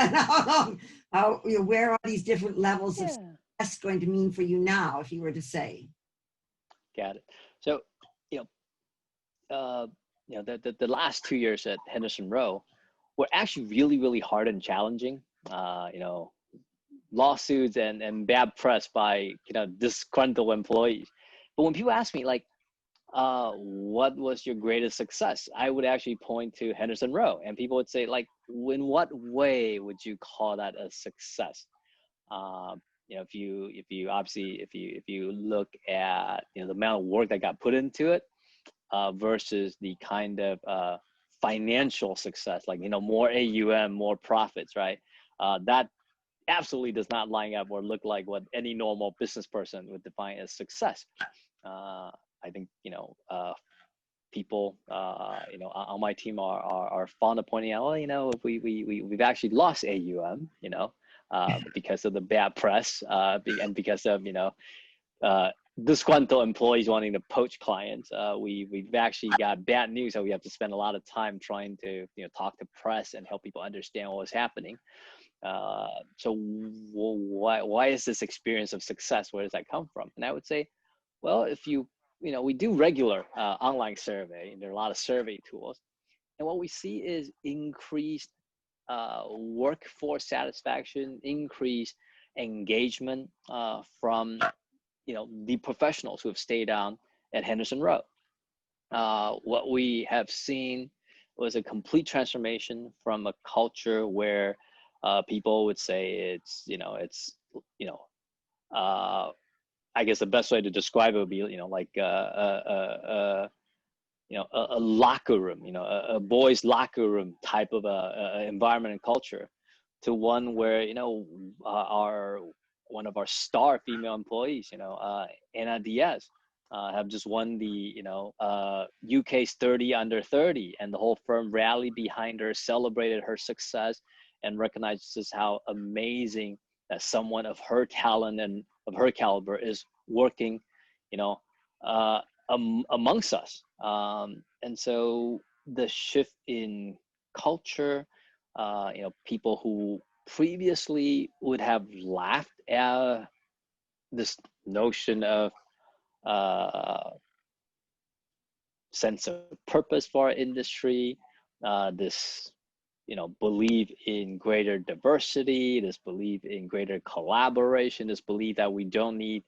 Where are these different levels of success going to mean for you now, if you were to say? Got it. So, the last 2 years at Henderson Rowe were actually really, really hard and challenging. Lawsuits and bad press by disgruntled employees. But when people ask me, like, what was your greatest success, I would actually point to Henderson Rowe, and people would say, like, in what way would you call that a success? If you look at the amount of work that got put into it versus the kind of financial success, like more AUM, more profits, right? That absolutely does not line up or look like what any normal business person would define as success. I think people on my team are fond of pointing out, if we've actually lost AUM, because of the bad press, and because of disgruntled employees wanting to poach clients. We've actually got bad news that we have to spend a lot of time trying to talk to press and help people understand what was happening. So why is this experience of success? Where does that come from? And I would say, well, if we do regular online survey, and there are a lot of survey tools, and what we see is increased workforce satisfaction, increased engagement from the professionals who have stayed on at Henderson Rowe. What we have seen was a complete transformation from a culture where people would say I guess the best way to describe it would be like a locker room, a boys' locker room type of a environment and culture, to one where one of our star female employees, Anna Diaz, have just won the UK's 30 under 30, and the whole firm rallied behind her, celebrated her success, and recognizes how amazing that someone of her talent and of her caliber is working, amongst us. And so the shift in culture, people who previously would have laughed at this notion of sense of purpose for our industry, this belief in greater diversity, this belief in greater collaboration, this belief that we don't need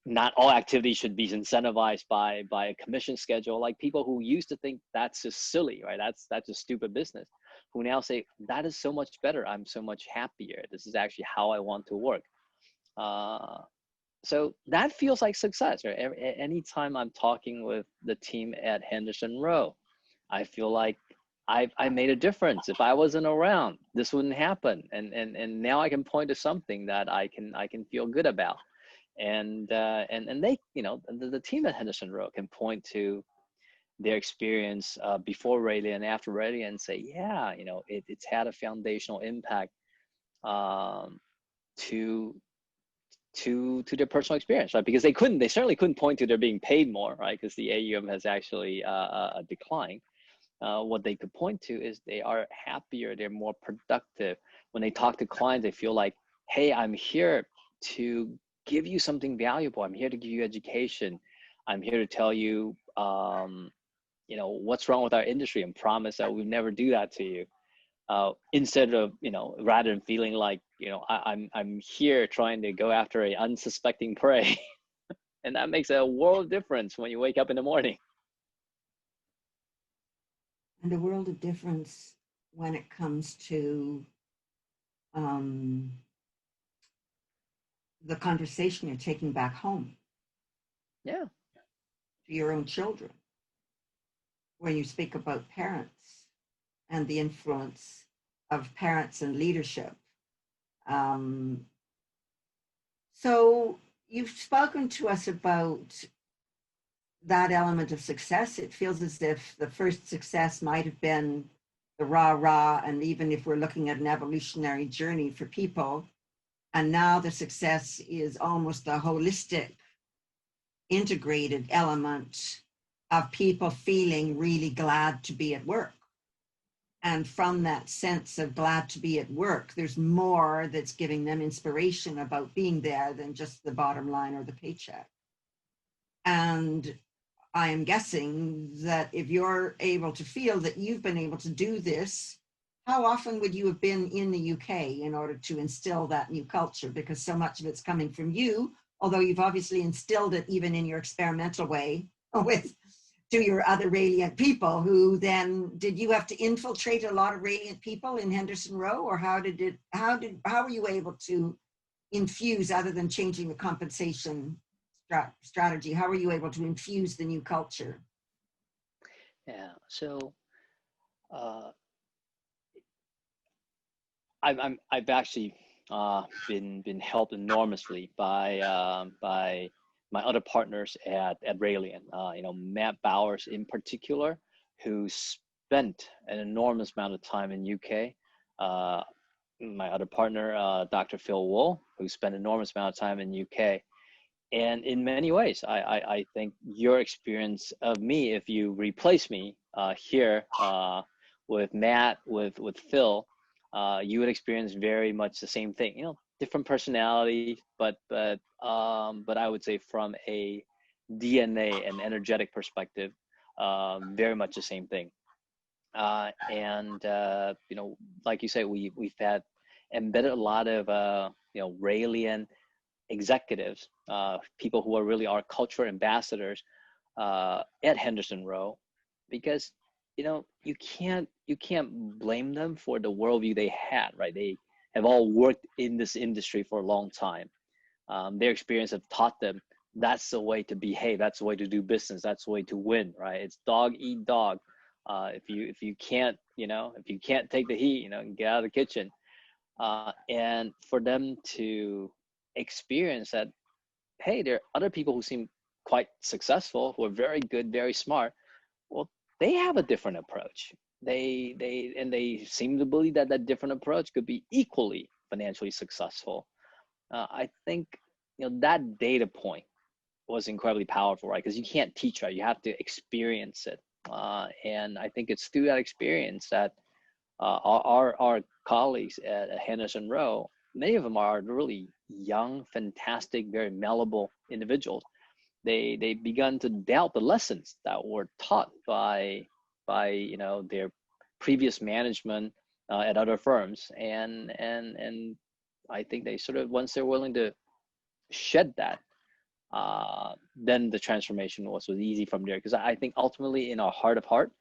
not all activities should be incentivized by a commission schedule. Like, people who used to think that's just silly, right? That's a stupid business, who now say that is so much better. I'm so much happier. This is actually how I want to work. So that feels like success, right? Anytime I'm talking with the team at Henderson Rowe, I feel like I made a difference. If I wasn't around, this wouldn't happen. And now I can point to something that I can feel good about. And they, the team at Henderson Rowe can point to their experience before Rayleigh and after Rayleigh and say, yeah, it's had a foundational impact to their personal experience, right? Because they certainly couldn't point to their being paid more, right? Because the AUM has actually declined. What they could point to is they are happier, they're more productive. When they talk to clients, they feel like, hey, I'm here to give you something valuable. I'm here to give you education. I'm here to tell you, what's wrong with our industry, and promise that we'll never do that to you. Instead of, rather than feeling like, I'm here trying to go after a unsuspecting prey. And that makes a world of difference when you wake up in the morning. And a world of difference when it comes to the conversation you're taking back home. Yeah. To your own children. When you speak about parents and the influence of parents and leadership. So you've spoken to us about that element of success. It feels as if the first success might have been the rah-rah, and even if we're looking at an evolutionary journey for people, and now the success is almost a holistic integrated element of people feeling really glad to be at work. And from that sense of glad to be at work, there's more that's giving them inspiration about being there than just the bottom line or the paycheck. And I am guessing that if you're able to feel that you've been able to do this, how often would you have been in the UK in order to instill that new culture? Because so much of it's coming from you, although you've obviously instilled it even in your experimental way with to your other Radiant people who then, did you have to infiltrate a lot of Radiant people in Henderson Row, or how were you able to infuse, other than changing the compensation strategy, how were you able to infuse the new culture? Yeah, so I've actually been helped enormously by my other partners at Raylian. You know, Matt Bowers in particular, who spent an enormous amount of time in UK. My other partner, Dr. Phil Wool, who spent an enormous amount of time in UK. And in many ways, I think your experience of me, if you replace me here with Matt, with Phil, you would experience very much the same thing. You know, different personality, but I would say from a DNA and energetic perspective, very much the same thing. You know, like you say, we've had embedded a lot of you know, Raelian executives, people who are really our cultural ambassadors at Henderson Row, because you know, you can't blame them for the worldview they had, right? They have all worked in this industry for a long time. Their experience have taught them that's the way to behave, that's the way to do business, that's the way to win, right? It's dog eat dog. If you can't, you know, if you can't take the heat, you know, get out of the kitchen. And for them to experience that, hey, there are other people who seem quite successful, who are very good, very smart. Well, they have a different approach. They seem to believe that that different approach could be equally financially successful. I think, you know, that data point was incredibly powerful, right? Because you can't teach, right? You have to experience it. And I think it's through that experience that our colleagues at Henderson Row, many of them are really young, fantastic, very malleable individuals. They begun to doubt the lessons that were taught by you know, their previous management at other firms, and I think they sort of, once they're willing to shed that, then the transformation was easy from there. Because I think ultimately, in our heart of heart,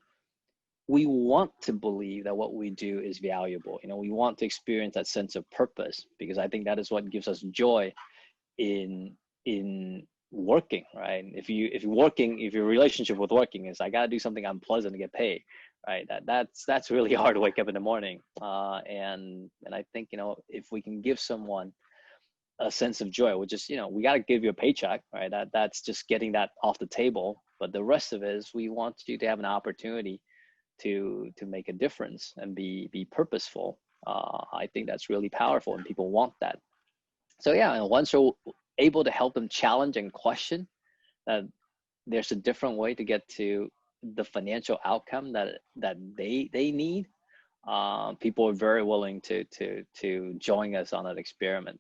we want to believe that what we do is valuable. You know, we want to experience that sense of purpose, because I think that is what gives us joy in working, right? If your relationship with working is, I gotta do something unpleasant to get paid, right? That's really hard to wake up in the morning. And I think, you know, if we can give someone a sense of joy, which is, you know, we got to give you a paycheck, right? That's just getting that off the table. But the rest of it is, we want you to have an opportunity to make a difference and be purposeful. I think that's really powerful, and people want that. So yeah, and once you're able to help them challenge and question that there's a different way to get to the financial outcome that they need, people are very willing to join us on that experiment.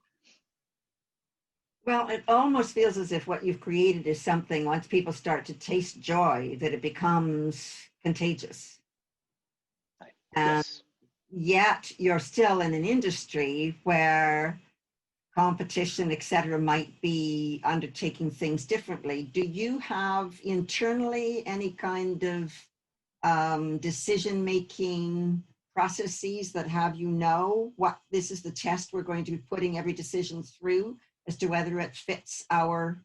Well, it almost feels as if what you've created is something, once people start to taste joy, that it becomes contagious. And Yes. yet you're still in an industry where competition, et cetera, might be undertaking things differently. Do you have internally any kind of decision-making processes that have, you know, what this is the test we're going to be putting every decision through as to whether it fits our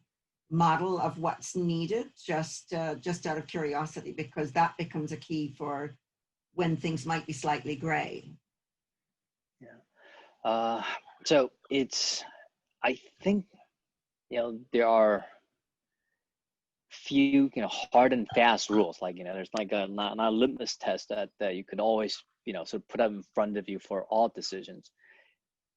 model of what's needed, just out of curiosity, because that becomes a key for when things might be slightly gray. Yeah. So it's, I think, you know, there are few, you know, hard and fast rules. Like, you know, there's like not a litmus test that you could always, you know, sort of put up in front of you for all decisions.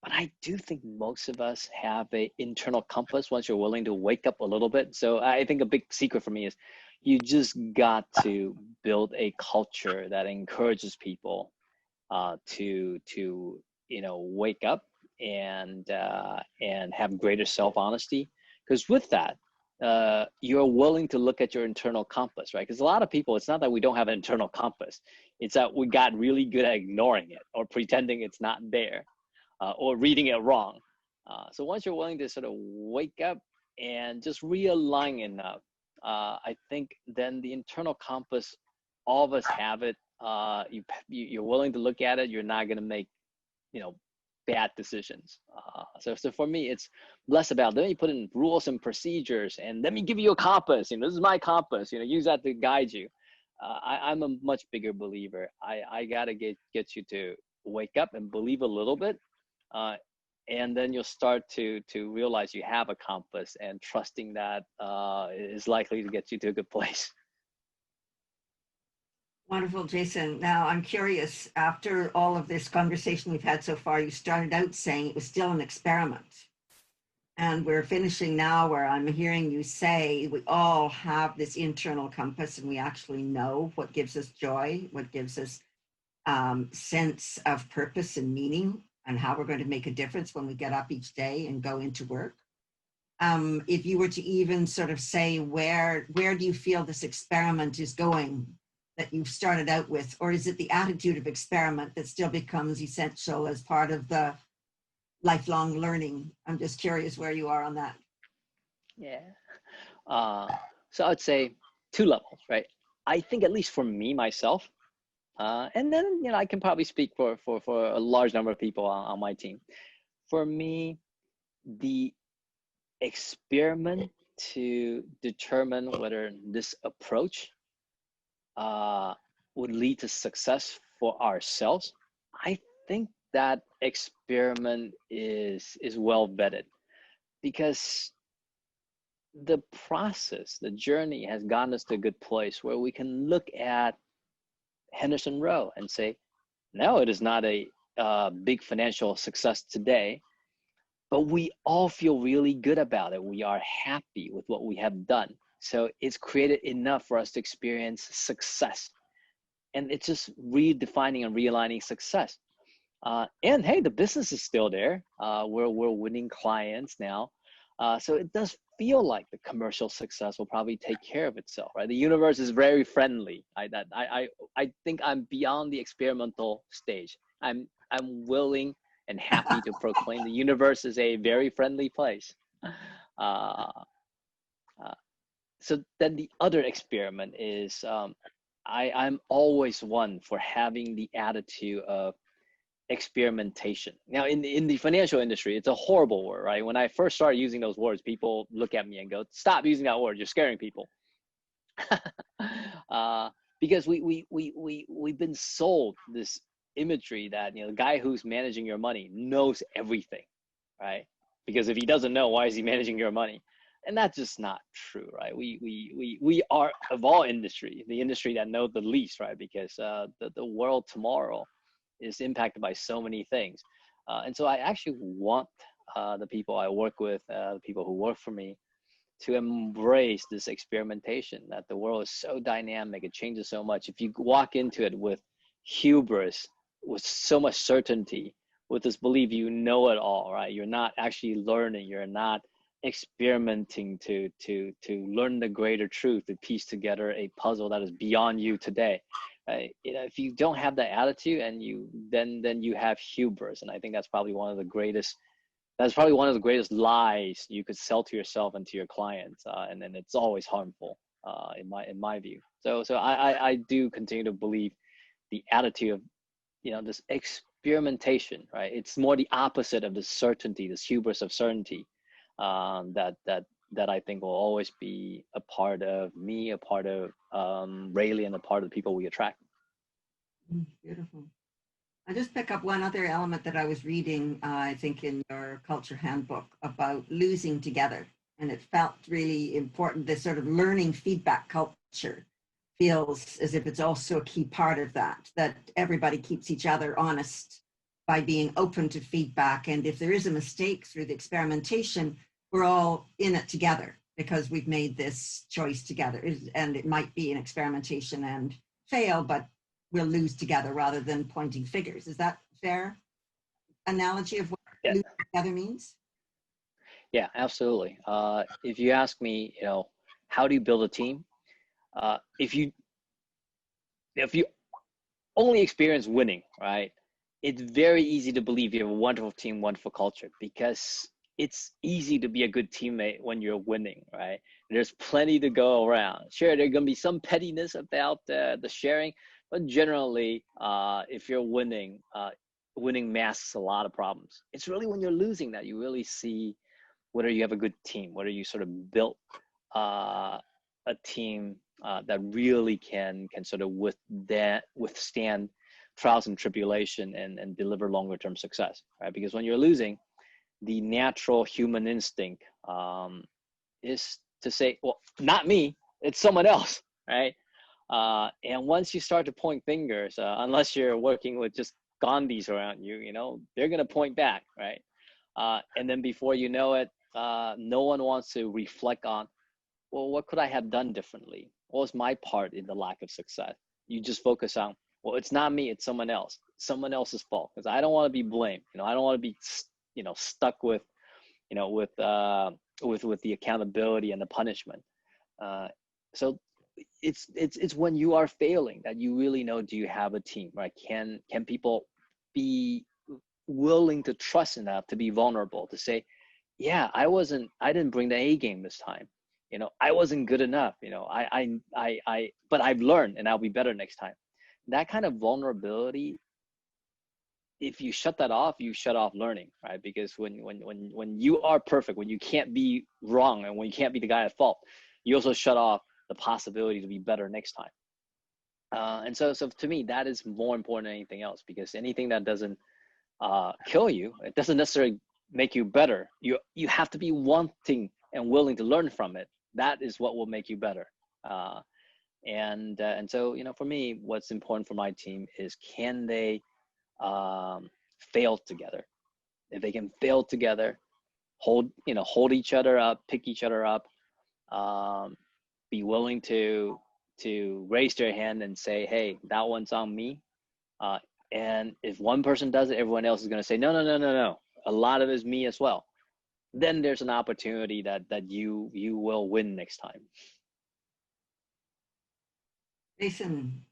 But I do think most of us have a internal compass once you're willing to wake up a little bit. So I think a big secret for me is you just got to build a culture that encourages people to wake up and have greater self-honesty. Because with that, you're willing to look at your internal compass, right? Because a lot of people, it's not that we don't have an internal compass, it's that we got really good at ignoring it or pretending it's not there, or reading it wrong. So once you're willing to sort of wake up and just realign enough, I think then the internal compass, all of us have it. You're willing to look at it. You're not going to make, bad decisions. So for me, it's less about, let me put in rules and procedures and let me give you a compass. This is my compass. Use that to guide you. I'm a much bigger believer. I gotta get you to wake up and believe a little bit, and then you'll start to realize you have a compass, and trusting that is likely to get you to a good place. Wonderful, Jason. Now I'm curious, after all of this conversation we've had so far, you started out saying it was still an experiment. And we're finishing now where I'm hearing you say we all have this internal compass and we actually know what gives us joy, what gives us sense of purpose and meaning, and how we're going to make a difference when we get up each day and go into work. If you were to even sort of say, where do you feel this experiment is going that you've started out with? Or is it the attitude of experiment that still becomes essential as part of the lifelong learning? I'm just curious where you are on that. Yeah. So I'd say 2 levels, right? I think at least for me, myself, and then, I can probably speak for a large number of people on my team. For me, the experiment to determine whether this approach would lead to success for ourselves, I think that experiment is well vetted, because the process, the journey has gotten us to a good place where we can look at Henderson Rowe and say, no, it is not a big financial success today, but we all feel really good about it. We are happy with what we have done. So it's created enough for us to experience success. And it's just redefining and realigning success. And hey, the business is still there. We're winning clients now. So it does feel like the commercial success will probably take care of itself, right? The universe is very friendly. I think I'm beyond the experimental stage. I'm willing and happy to proclaim the universe is a very friendly place. So then the other experiment is, I'm always one for having the attitude of experimentation. Now, in the financial industry, it's a horrible word, right? When I first started using those words, people look at me and go, "Stop using that word! You're scaring people." Because we've been sold this imagery that the guy who's managing your money knows everything, right? Because if he doesn't know, why is he managing your money? And that's just not true, right? We are, of all industry, the industry that knows the least, right? Because the world tomorrow is impacted by so many things. And so I actually want the people I work with, the people who work for me, to embrace this experimentation, that the world is so dynamic, it changes so much. If you walk into it with hubris, with so much certainty, with this belief you know it all, right? You're not actually learning, you're not experimenting to learn the greater truth, to piece together a puzzle that is beyond you today. If you don't have that attitude, and then you have hubris, and I think that's probably one of the greatest lies you could sell to yourself and to your clients, and then it's always harmful in my view. So I do continue to believe the attitude of this experimentation, right? It's more the opposite of the certainty, this hubris of certainty, that I think will always be a part of me, a part of Rayleigh, and a part of the people we attract. Beautiful. I just pick up one other element that I was reading, I think in your culture handbook, about losing together. And it felt really important. This sort of learning feedback culture feels as if it's also a key part of that everybody keeps each other honest by being open to feedback. And if there is a mistake through the experimentation, we're all in it together because we've made this choice together. And it might be an experimentation and fail, but we'll lose together rather than pointing fingers. Is that fair analogy of what Yeah. losing together means? Yeah, absolutely. If you ask me, how do you build a team? If you only experience winning, right? It's very easy to believe you have a wonderful team, wonderful culture, because it's easy to be a good teammate when you're winning, right? There's plenty to go around. Sure, there's gonna be some pettiness about the sharing, but generally, if you're winning, winning masks a lot of problems. It's really when you're losing that you really see whether you have a good team, whether you sort of built a team that really can sort of withstand trials and tribulation and deliver longer term success, right? Because when you're losing, the natural human instinct is to say, well, not me, it's someone else, right? And once you start to point fingers, unless you're working with just Gandhis around you, they're gonna point back, right? And then before you know it, no one wants to reflect on, well, what could I have done differently? What was my part in the lack of success? You just focus on, well, it's not me, it's someone else. Someone else's fault, because I don't want to be blamed. I don't want to be, stuck with, with the accountability and the punishment. So it's when you are failing that you really know, do you have a team, right? Can people be willing to trust enough to be vulnerable, to say, yeah, I didn't bring the A game this time. I wasn't good enough. But I've learned and I'll be better next time. That kind of vulnerability, if you shut that off, you shut off learning, right? Because when you are perfect, when you can't be wrong and when you can't be the guy at fault, you also shut off the possibility to be better next time. And so to me, that is more important than anything else, because anything that doesn't kill you, it doesn't necessarily make you better. You have to be wanting and willing to learn from it. That is what will make you better. And so, for me, what's important for my team is, can they fail together? If they can fail together, hold each other up, pick each other up, be willing to raise their hand and say, hey, that one's on me. And if one person does it, everyone else is going to say, no. A lot of it is me as well. Then there's an opportunity that you will win next time. Jason,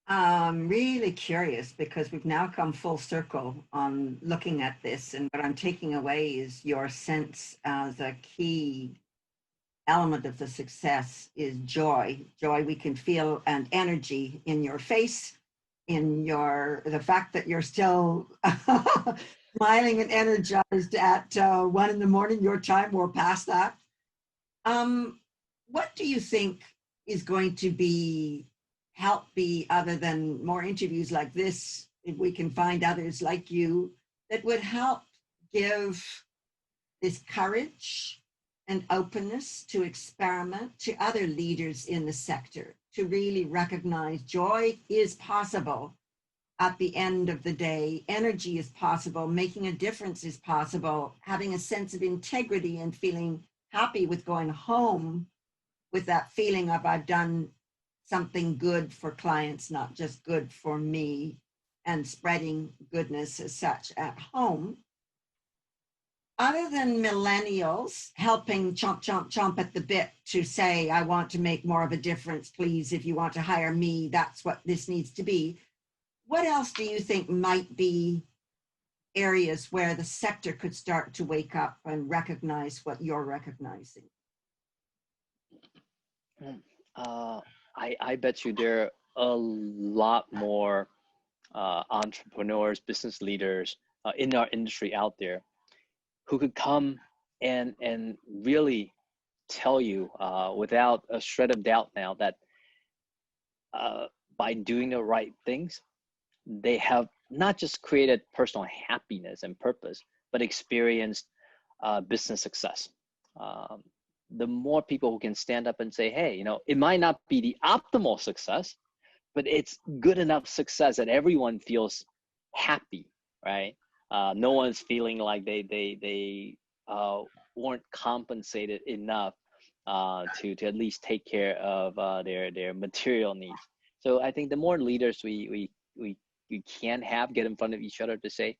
I'm really curious, because we've now come full circle on looking at this, and what I'm taking away is your sense as a key element of the success is joy we can feel, and energy in your face, in the fact that you're still smiling and energized at 1 a.m. your time, or past that. What do you think is going to help other than more interviews like this, if we can find others like you that would help give this courage and openness to experiment to other leaders in the sector, to really recognize joy is possible at the end of the day, energy is possible, making a difference is possible, having a sense of integrity and feeling happy with going home with that feeling of, I've done something good for clients, not just good for me, and spreading goodness as such at home. Other than millennials helping chomp at the bit to say, I want to make more of a difference, please, if you want to hire me, that's what this needs to be. What else do you think might be areas where the sector could start to wake up and recognize what you're recognizing? I bet you there are a lot more entrepreneurs, business leaders in our industry out there who could come and really tell you without a shred of doubt now that by doing the right things, they have not just created personal happiness and purpose, but experienced business success. The more people who can stand up and say, hey, it might not be the optimal success, but it's good enough success that everyone feels happy, right? No one's feeling like they weren't compensated enough to at least take care of their material needs. So I think the more leaders we can have get in front of each other to say,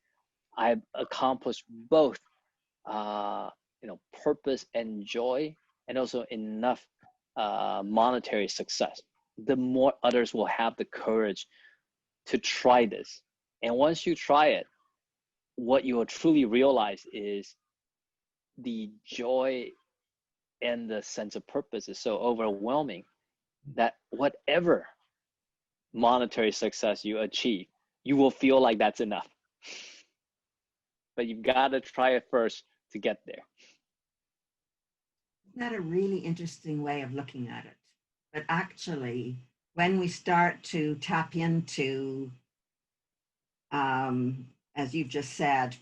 I've accomplished both, purpose and joy, and also enough monetary success, the more others will have the courage to try this. And once you try it, what you will truly realize is the joy and the sense of purpose is so overwhelming that whatever monetary success you achieve, you will feel like that's enough. But you've got to try it first to get there. Isn't that a really interesting way of looking at it? But actually, when we start to tap into, as you've just said,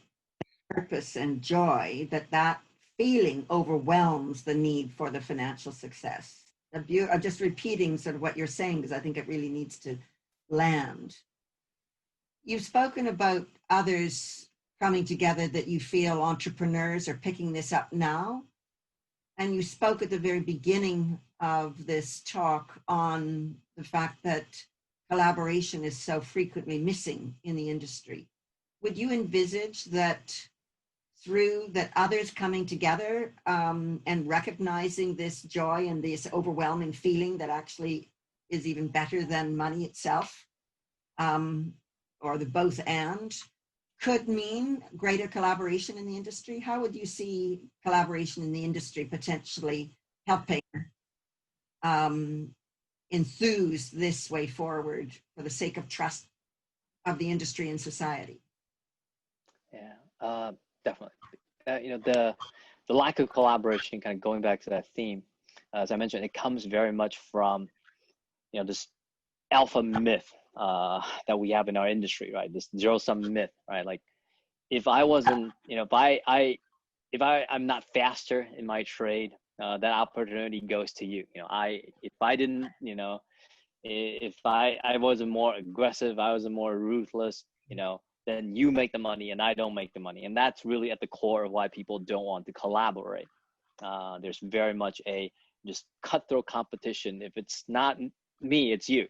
purpose and joy, that feeling overwhelms the need for the financial success. I'm just repeating sort of what you're saying because I think it really needs to land. You've spoken about others coming together that you feel entrepreneurs are picking this up now. And you spoke at the very beginning of this talk on the fact that collaboration is so frequently missing in the industry. Would you envisage that through that others coming together and recognizing this joy and this overwhelming feeling that actually is even better than money itself, or the both and, could mean greater collaboration in the industry? How would you see collaboration in the industry potentially helping enthuse this way forward for the sake of trust of the industry and society? Yeah, definitely. The lack of collaboration, kind of going back to that theme, as I mentioned, it comes very much from this alpha myth that we have in our industry, right? This zero-sum myth, right? Like, if I wasn't, if I'm not faster in my trade, that opportunity goes to you. If I didn't, if I wasn't more aggressive, I wasn't more ruthless, then you make the money and I don't make the money. And that's really at the core of why people don't want to collaborate. There's very much a just cutthroat competition. If it's not me, it's you.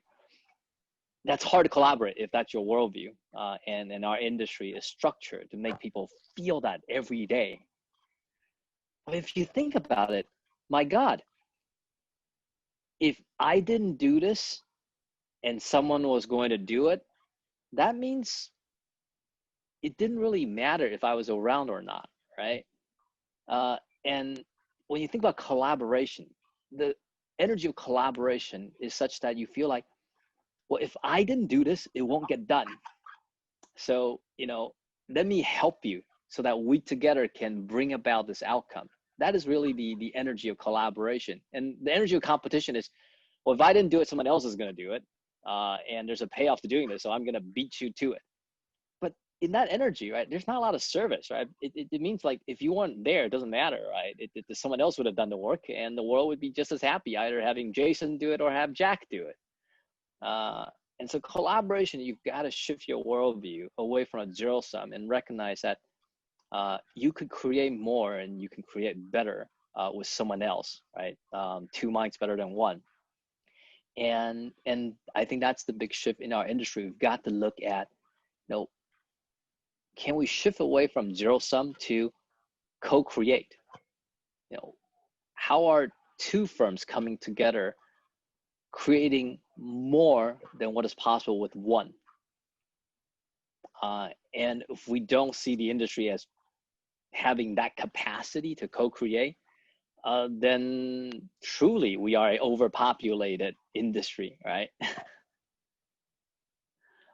That's hard to collaborate if that's your worldview. And our industry is structured to make people feel that every day. But if you think about it, my God, if I didn't do this and someone was going to do it, that means it didn't really matter if I was around or not, right? And when you think about collaboration, the energy of collaboration is such that you feel like, well, if I didn't do this, it won't get done. So, let me help you so that we together can bring about this outcome. That is really the energy of collaboration. And the energy of competition is, well, if I didn't do it, someone else is going to do it. And there's a payoff to doing this, so I'm going to beat you to it. But in that energy, right, there's not a lot of service, right? It means like if you weren't there, it doesn't matter, right? Someone else would have done the work and the world would be just as happy either having Jason do it or have Jack do it. And so collaboration, you've got to shift your worldview away from a zero sum and recognize that you could create more and you can create better with someone else, right? Two minds better than one. And I think that's the big shift in our industry. We've got to look at, can we shift away from zero sum to co-create? How are two firms coming together creating more than what is possible with one? And if we don't see the industry as having that capacity to co-create, then truly we are an overpopulated industry, right?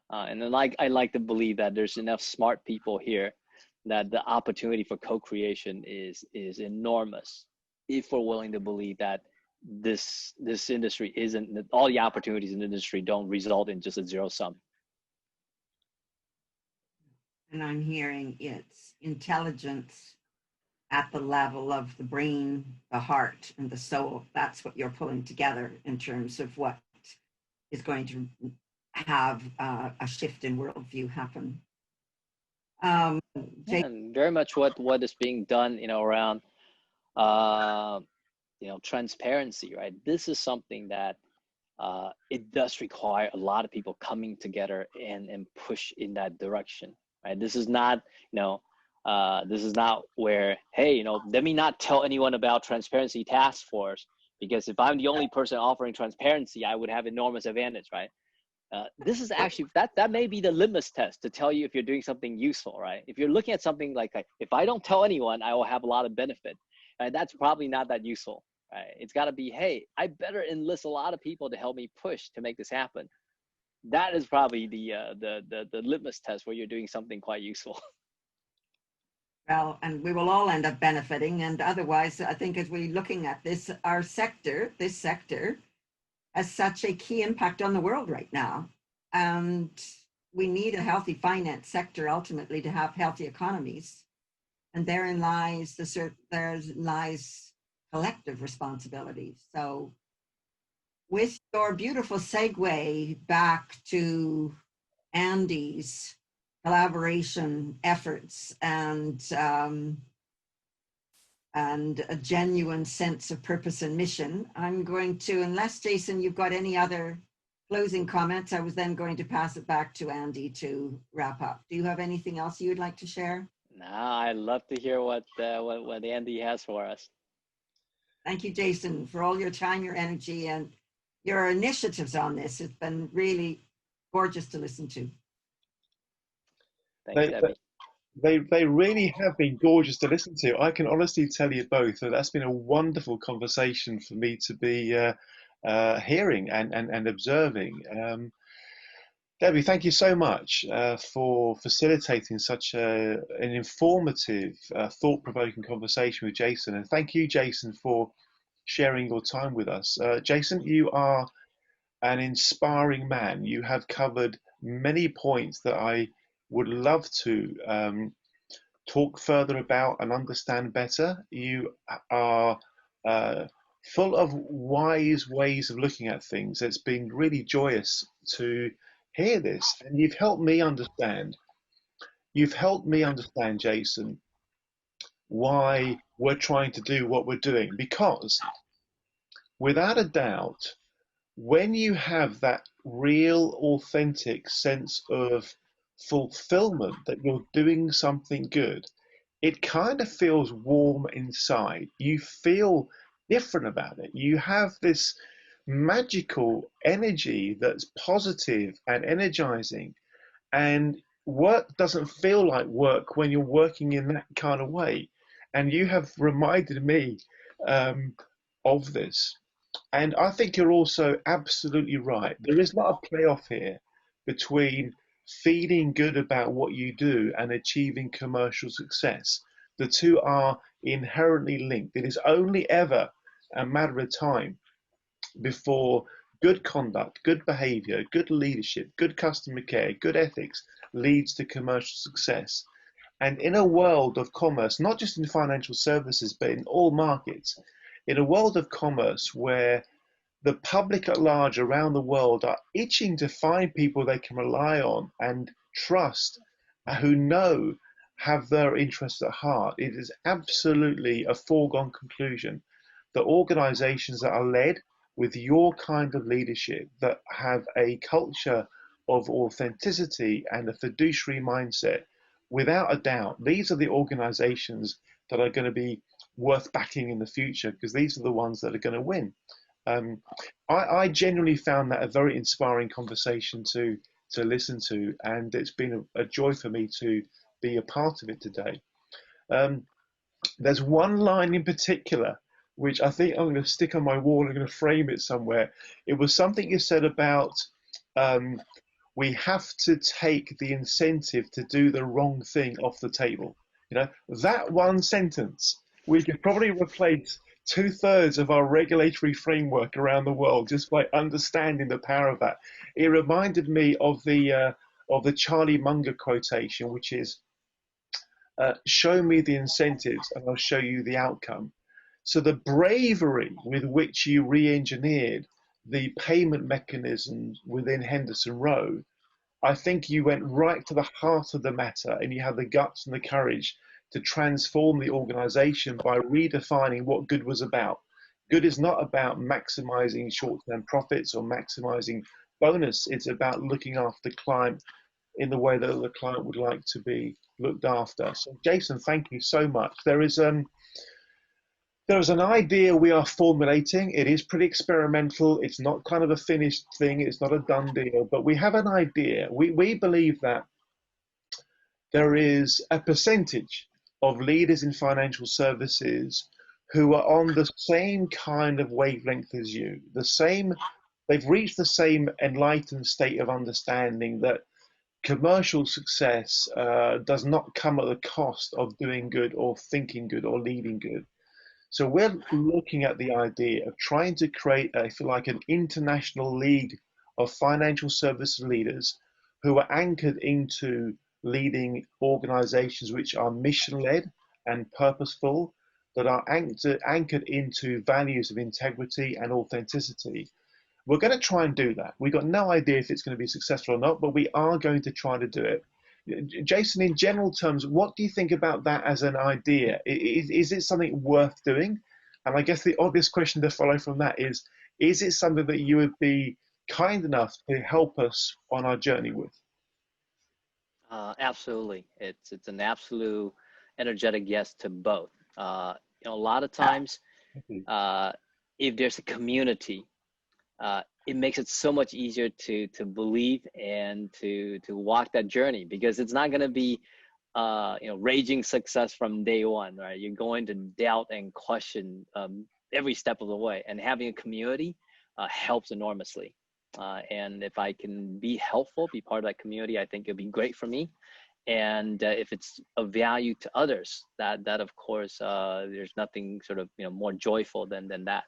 And then I like to believe that there's enough smart people here that the opportunity for co-creation is enormous if we're willing to believe that this industry isn't, all the opportunities in the industry don't result in just a zero sum. And I'm hearing it's intelligence at the level of the brain, the heart, and the soul. That's what you're pulling together in terms of what is going to have a shift in worldview happen. Jake, And very much what is being done, around transparency, right? This is something that it does require a lot of people coming together and push in that direction, right? This is not, this is not where, hey, let me not tell anyone about transparency task force, because if I'm the only person offering transparency, I would have enormous advantage, right? This is actually, that may be the litmus test to tell you if you're doing something useful, right? If you're looking at something like if I don't tell anyone, I will have a lot of benefit, right? That's probably not that useful, right? It's got to be, hey, I better enlist a lot of people to help me push to make this happen. That is probably the litmus test where you're doing something quite useful. well, and we will all end up benefiting. And otherwise, I think as we're looking at this, this sector has such a key impact on the world right now. And we need a healthy finance sector ultimately to have healthy economies. And therein lies collective responsibility. So with your beautiful segue back to Andy's collaboration efforts and a genuine sense of purpose and mission, I'm going to, unless Jason, you've got any other closing comments, I was then going to pass it back to Andy to wrap up. Do you have anything else you would like to share? No, I'd love to hear what Andy has for us. Thank you, Jason, for all your time, your energy, and your initiatives on this. It's been really gorgeous to listen to. Thanks, Debbie. They really have been gorgeous to listen to. I can honestly tell you both that that's been a wonderful conversation for me to be hearing and observing. Debbie, thank you so much for facilitating such an informative, thought-provoking conversation with Jason. And thank you, Jason, for sharing your time with us. Jason, you are an inspiring man. You have covered many points that I would love to talk further about and understand better. You are full of wise ways of looking at things. It's been really joyous to hear this, and you've helped me understand. You've helped me understand, Jason, why we're trying to do what we're doing, because without a doubt, when you have that real, authentic sense of fulfillment that you're doing something good, it kind of feels warm inside. You feel different about it. You have this magical energy that's positive and energizing. And work doesn't feel like work when you're working in that kind of way. And you have reminded me um, of this. And I think you're also absolutely right. There is not a playoff here between feeling good about what you do and achieving commercial success. The two are inherently linked. It is only ever a matter of time before good conduct, good behavior, good leadership, good customer care, good ethics leads to commercial success. And in a world of commerce, not just in financial services, but in all markets, in a world of commerce where the public at large around the world are itching to find people they can rely on and trust, who know have their interests at heart, it is absolutely a foregone conclusion that organizations that are led with your kind of leadership, that have a culture of authenticity and a fiduciary mindset, without a doubt, these are the organizations that are going to be worth backing in the future, because these are the ones that are going to win. Um, I genuinely found that a very inspiring conversation to listen to, and it's been a joy for me to be a part of it today. Um, there's one line in particular which I think I'm going to stick on my wall. I'm going to frame it somewhere. It was something you said about um, we have to take the incentive to do the wrong thing off the table. You know, that one sentence, we could probably replace two-thirds of our regulatory framework around the world just by understanding the power of that. It reminded me of the Charlie Munger quotation, which is, show me the incentives and I'll show you the outcome. So the bravery with which you re-engineered the payment mechanisms within Henderson Road I think you went right to the heart of the matter, and you had the guts and the courage to transform the organization by redefining what good was about. Good is not about maximizing short-term profits or maximizing bonus. It's about looking after the client in the way that the client would like to be looked after. So, Jason, thank you so much. There is an idea we are formulating. It is pretty experimental. It's not kind of a finished thing. It's not a done deal, but we have an idea. We believe that there is a percentage of leaders in financial services who are on the same kind of wavelength as you, they've reached the same enlightened state of understanding that commercial success does not come at the cost of doing good or thinking good or leading good. So we're looking at the idea of trying to create, if you like, an international league of financial service leaders who are anchored into leading organizations which are mission-led and purposeful, that are anchored into values of integrity and authenticity. We're going to try and do that. We've got no idea if it's going to be successful or not, but we are going to try to do it. Jason, in general terms, what do you think about that as an idea? Is it something worth doing? And I guess the obvious question to follow from that is it something that you would be kind enough to help us on our journey with? Absolutely. It's an absolute energetic yes to both. A lot of times, if there's a community, it makes it so much easier to believe and to walk that journey, because it's not going to be raging success from day one, right? You're going to doubt and question every step of the way, and having a community helps enormously. And if I can be helpful, be part of that community, I think it'll be great for me. And if it's of value to others, that of course, there's nothing sort of more joyful than that.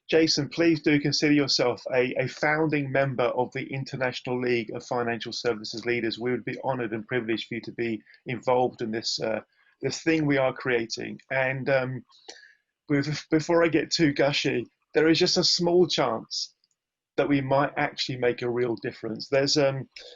Jason, please do consider yourself a founding member of the International League of Financial Services Leaders. We would be honored and privileged for you to be involved in this thing we are creating. And before I get too gushy, there is just a small chance that we might actually make a real difference. There's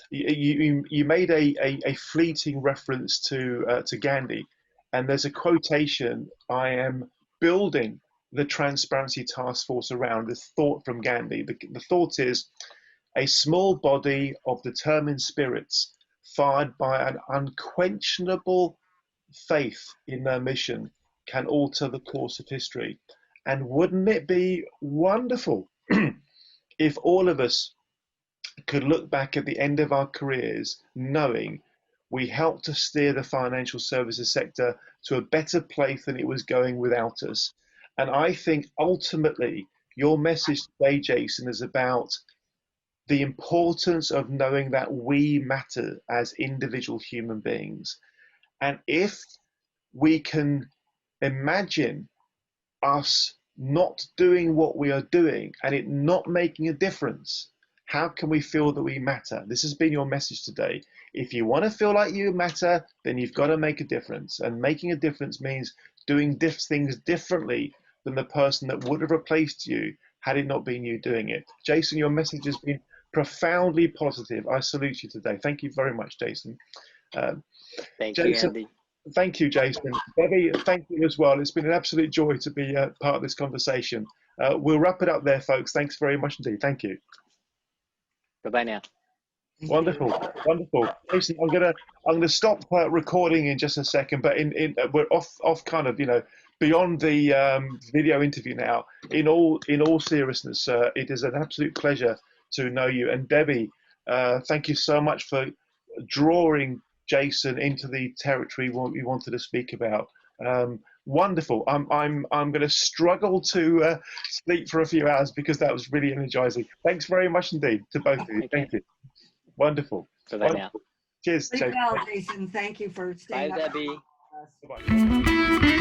you made a fleeting reference to Gandhi, and there's a quotation: "I am building the transparency task force around," this thought from Gandhi. The thought is: a small body of determined spirits fired by an unquestionable faith in their mission can alter the course of history. And wouldn't it be wonderful if all of us could look back at the end of our careers knowing we helped to steer the financial services sector to a better place than it was going without us? And I think ultimately your message today, Jason, is about the importance of knowing that we matter as individual human beings. And if we can imagine us not doing what we are doing and it not making a difference, how can we feel that we matter? This has been your message today. If you want to feel like you matter, then you've got to make a difference. And making a difference means doing things differently than the person that would have replaced you had it not been you doing it. Jason, your message has been profoundly positive. I salute you today. Thank you very much, Jason. Thank Jason, you, Andy. Thank you, Jason. Debbie, thank you as well. It's been an absolute joy to be part of this conversation. We'll wrap it up there, folks. Thanks very much indeed. Thank you. Bye-bye now. Wonderful, wonderful. Jason, I'm gonna stop recording in just a second, but we're off kind of beyond the video interview now. In all seriousness, it is an absolute pleasure to know you. And Debbie, thank you so much for drawing Jason into the territory we wanted to speak about. Wonderful. I'm going to struggle to sleep for a few hours because that was really energizing. Thanks very much indeed to both of you. Thank you. Wonderful. Bye now. Cheers, Jason. Jason. Jason. Thank you for staying Bye, up. Debbie. Bye-bye.